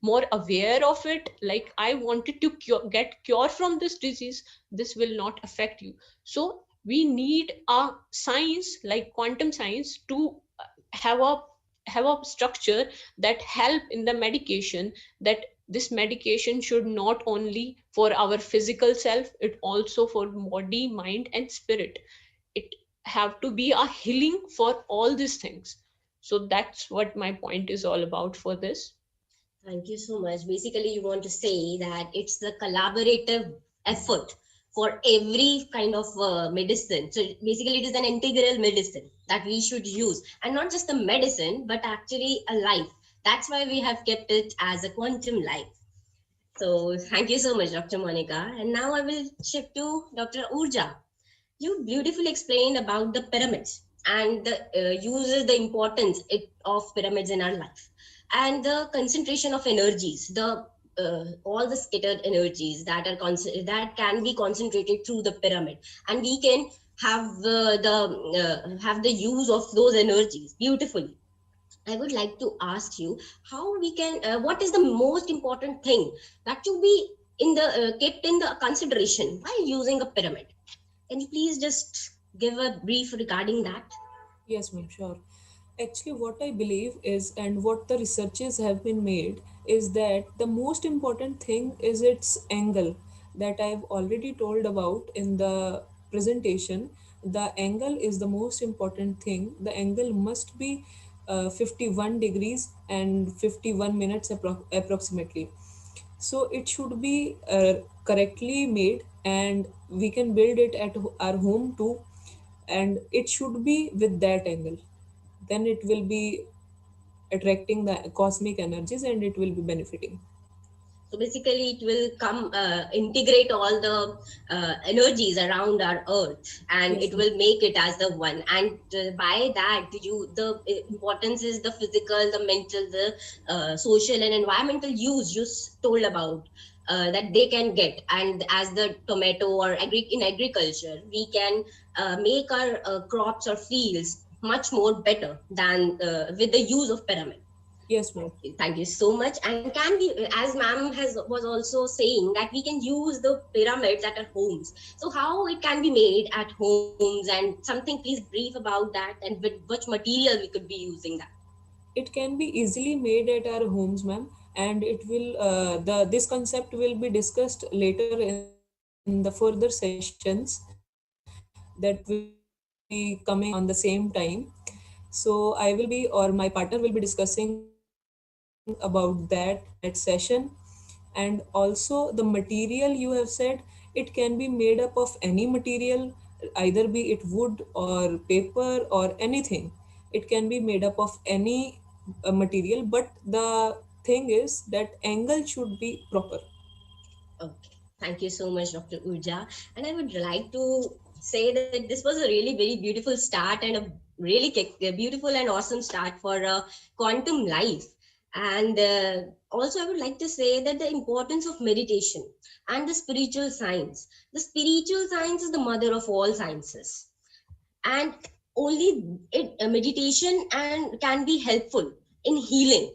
more aware of it, like I wanted to get cure from this disease, this will not affect you. So we need a science like quantum science to have a have a structure that help in the medication, that this medication should not only for our physical self, it also for body, mind and spirit. It have to be a healing for all these things. So that's what my point is all about for this. Thank you so much. Basically, you want to say that it's the collaborative effort for every kind of medicine. So basically, it is an integral medicine that we should use, and not just a medicine, but actually a life. That's why we have kept it as a quantum life. So thank you so much, Dr. Monica. And now I will shift to Dr. Urja. You beautifully explained about the pyramids and the uses, the importance of pyramids in our life, and the concentration of energies, the all the scattered energies that are that can be concentrated through the pyramid, and we can have the use of those energies beautifully. I would like to ask you how we can, what is the most important thing that to be in the kept in the consideration while using a pyramid? Can you please just give a brief regarding that? Yes, ma'am, sure. Actually, what I believe is, and what the researches have been made, is that the most important thing is its angle that I've already told about in the presentation. The angle is the most important thing. The angle must be 51 degrees and 51 minutes approximately. So it should be correctly made, and we can build it at our home too, and it should be with that angle. Then it will be attracting the cosmic energies and it will be benefiting. So basically, it will come integrate all the energies around our Earth, and Yes, it ma'am. will make it as the one. And by that, you the importance is the physical, the mental, the social, and environmental use you told about. That they can get, and as the tomato or in agriculture, we can make our crops or fields much more better than with the use of pyramid. Yes, ma'am. Okay, thank you so much. And can we, as ma'am has was also saying, that we can use the pyramids at our homes. So how it can be made at homes, and something please brief about that, and with which material we could be using that. It can be easily made at our homes, ma'am, and it will the this concept will be discussed later in the further sessions that will be coming on the same time. So I will be, or my partner will be discussing about that at that session. And also the material you have said, it can be made up of any material, either be it wood or paper or anything. It can be made up of any material, but the thing is that angle should be proper. Okay. Thank you so much, Dr. Urja. And I would like to say that this was a really very beautiful start and a really a beautiful and awesome start for quantum life. And also, I would like to say that the importance of meditation and the spiritual science. The spiritual science is the mother of all sciences, and only meditation and can be helpful in healing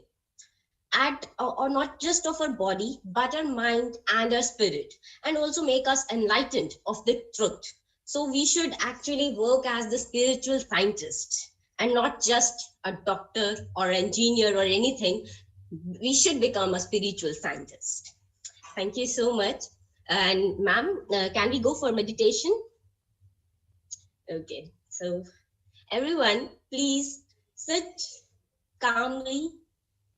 at or not just of our body but our mind and our spirit, and also make us enlightened of the truth. So we should actually work as the spiritual scientist and not just a doctor or engineer or anything. We should become a spiritual scientist. Thank you so much. And ma'am, can we go for meditation? Okay, so everyone, please sit calmly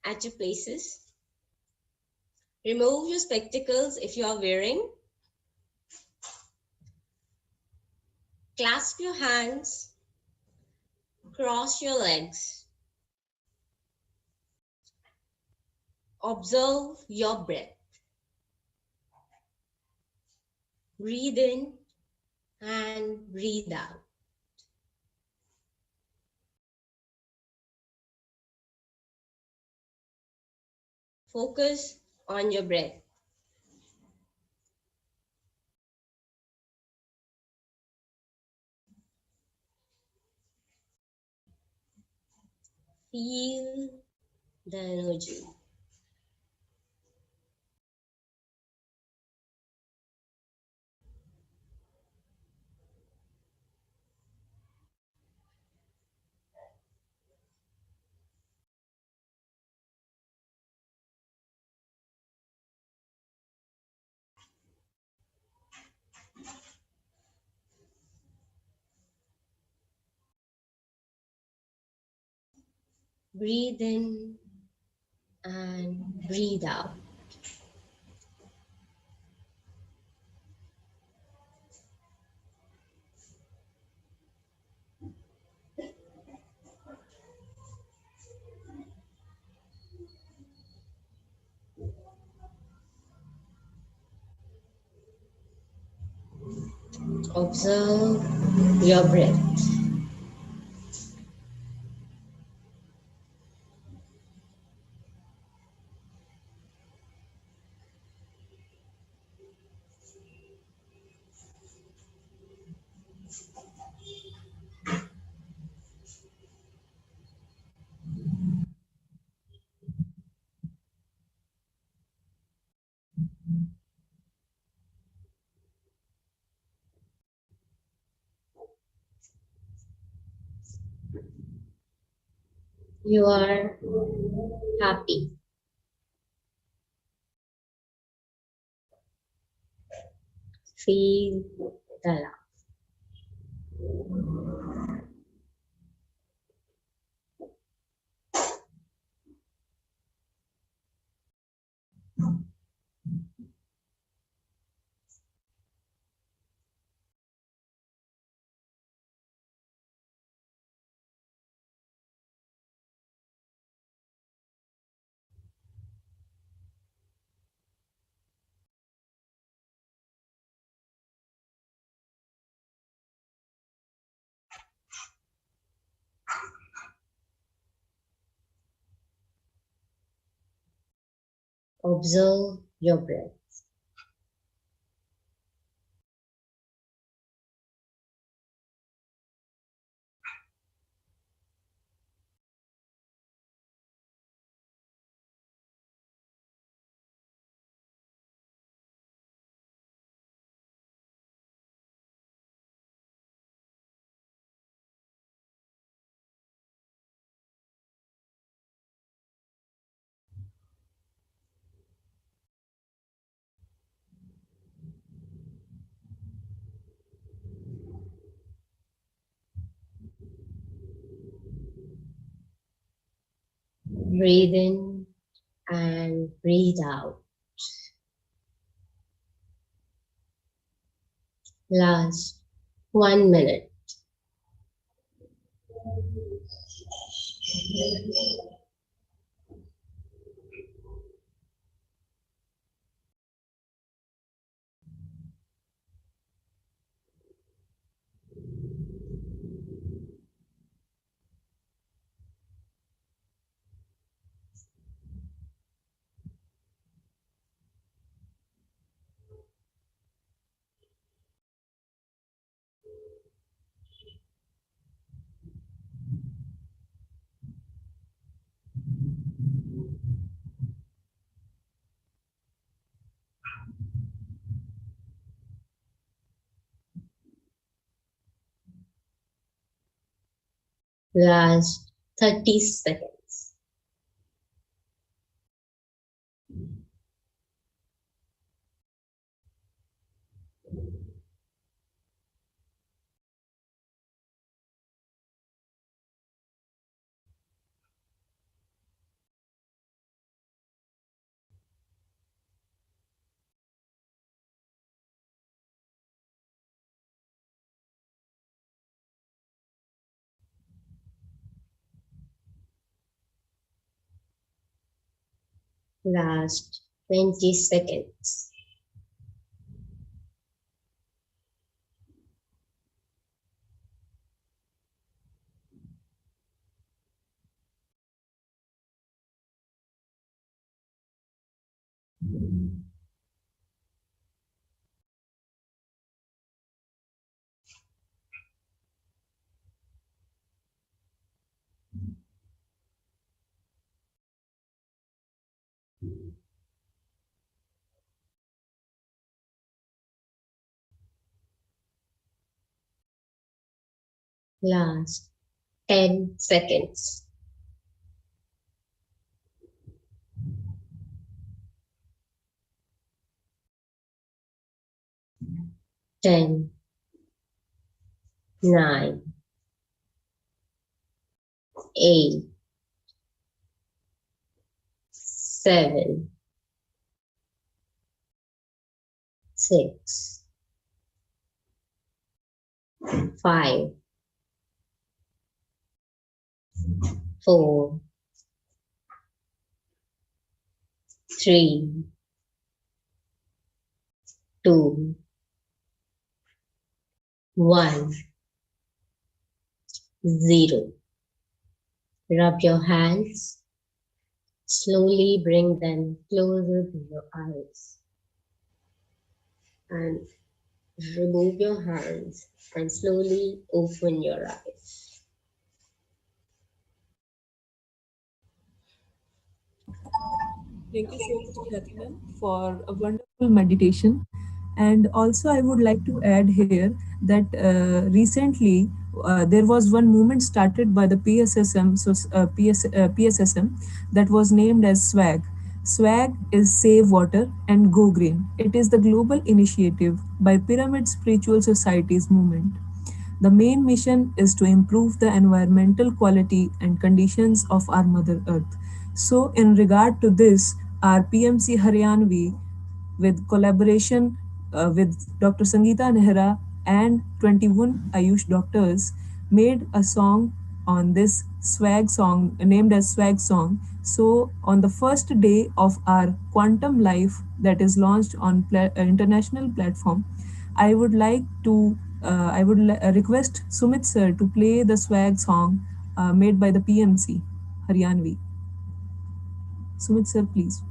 at your places. Remove your spectacles if you are wearing. Clasp your hands, cross your legs. Observe your breath. Breathe in and breathe out. Focus on your breath. Feel the energy. Breathe in and breathe out. Observe your breath. You are happy. Feel the love. Observe your breath. Breathe in and breathe out. Last 1 minute. Last 30 seconds. Last 20 seconds. Last 10 seconds. 10, 9, 8, 7, 6, 5, 4, 3, 2, 1, 0. Rub your hands. Slowly bring them closer to your eyes. And remove your hands and slowly open your eyes. Thank you so much, Khyati ma'am, for a wonderful meditation. And also, I would like to add here that recently there was one movement started by the PSSM, PSSM, that was named as SWAG. SWAG is Save Water and Go Green. It is the global initiative by Pyramid Spiritual Societies movement. The main mission is to improve the environmental quality and conditions of our Mother Earth. So, in regard to this, our PMC Haryanvi, with collaboration with Dr. Sangeeta Nehra and 21 Ayush doctors, made a song on this swag song named as swag song. So on the first day of our quantum life that is launched on international platform, I would like to request Sumit sir to play the swag song made by the PMC Haryanvi. Sumit sir, please.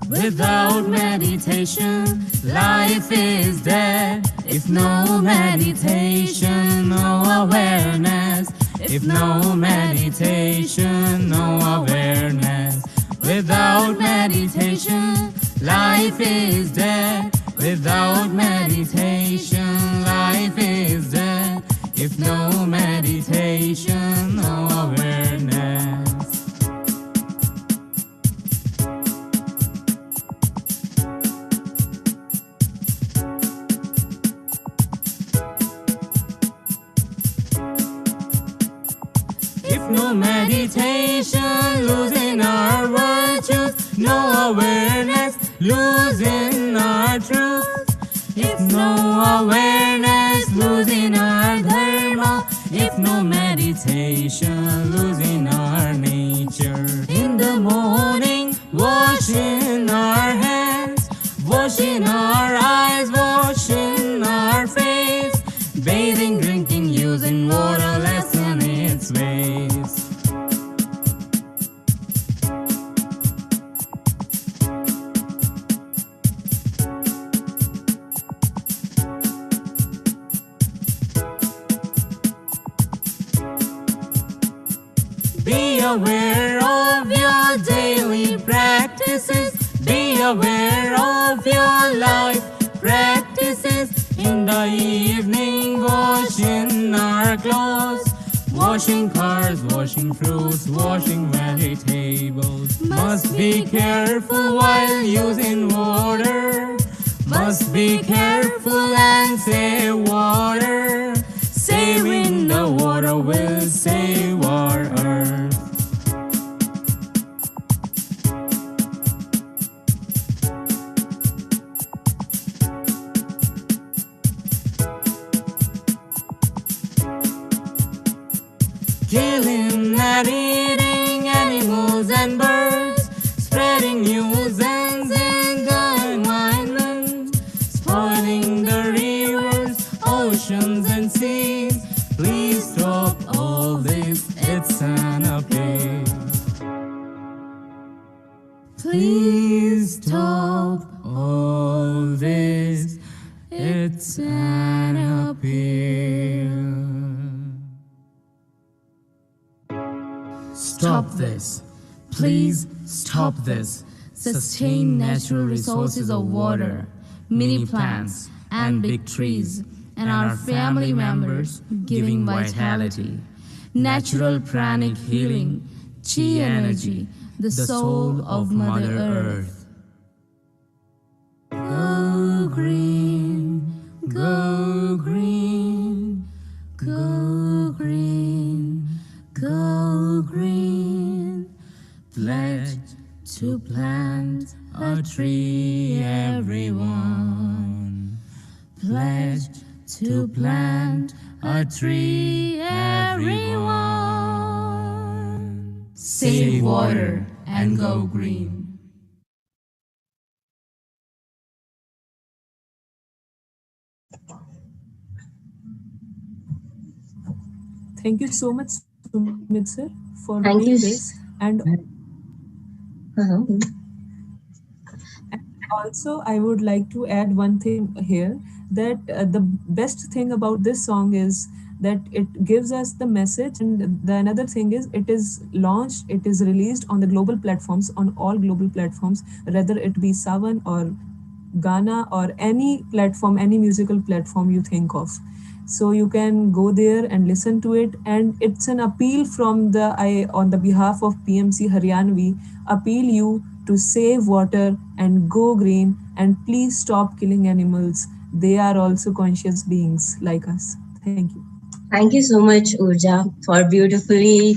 Without meditation, life is dead. If no meditation, no awareness. If no meditation, no awareness. Without meditation, life is dead. Without meditation, life is dead. If no meditation, no awareness. No meditation, losing our virtues. No awareness, losing our truth. If no awareness, losing our dharma. If no meditation, losing our nature. In the morning, washing our hands, washing our eyes, washing our face, bathing, drinking, using water, lessen its ways. aware of your daily practices. Be aware of your life practices. In the evening, washing our clothes, washing cars, washing fruits, washing vegetables. Must be careful while using water. Must be careful and save water. Saving the water will save our earth. Killing and eating animals and birds, spreading nuisance in the environment, spoiling the rivers, oceans and seas. Please stop all this, it's an appeal. Please stop all this, it's an appeal. Stop this. Please stop this. Sustain natural resources of water, mini plants, and big trees, and our family members giving vitality. Natural pranic healing, chi energy, the soul of Mother Earth. Go green, go green, go green, go green. Pledge to plant a tree, everyone. Pledge to plant a tree, everyone. Save water and go green. Thank you so much, Sumit sir, for Thank doing you. this. And Uh-huh. also, I would like to add one thing here, that the best thing about this song is that it gives us the message, and the another thing is it is launched, it is released on the global platforms, on all global platforms, whether it be Savan or Ghana or any platform, any musical platform you think of. So you can go there and listen to it, and it's an appeal from I on the behalf of PMC Haryanvi, appeal you to save water and go green, and please stop killing animals. They are also conscious beings like us. Thank you. Thank you so much, Urja, for beautifully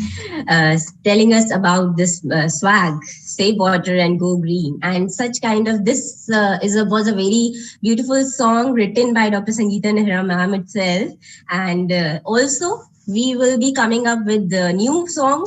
telling us about this swag, save water and go green. And such kind of this was a very beautiful song written by Dr. Sangeeta Nehra ma'am itself. And also, we will be coming up with the new song,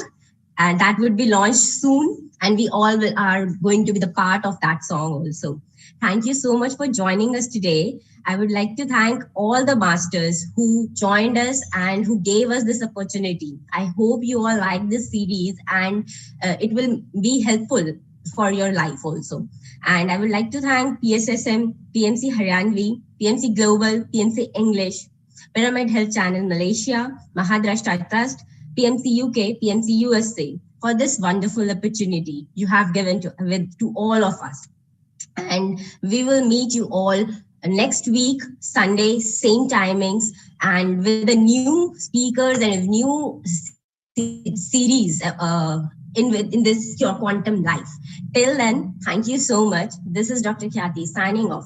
and that would be launched soon. And we all are going to be the part of that song also. Thank you so much for joining us today. I would like to thank all the masters who joined us and who gave us this opportunity. I hope you all like this series, and it will be helpful for your life also. And I would like to thank PSSM, PMC Haryanvi, PMC Global, PMC English, Pyramid Health Channel Malaysia, Maharashtra Trust, PMC UK, PMC USA for this wonderful opportunity you have given to all of us. And we will meet you all next week, Sunday, same timings, and with the new speakers and a new series in this Your Quantum Life. Till then, thank you so much. This is Dr. Khyati signing off.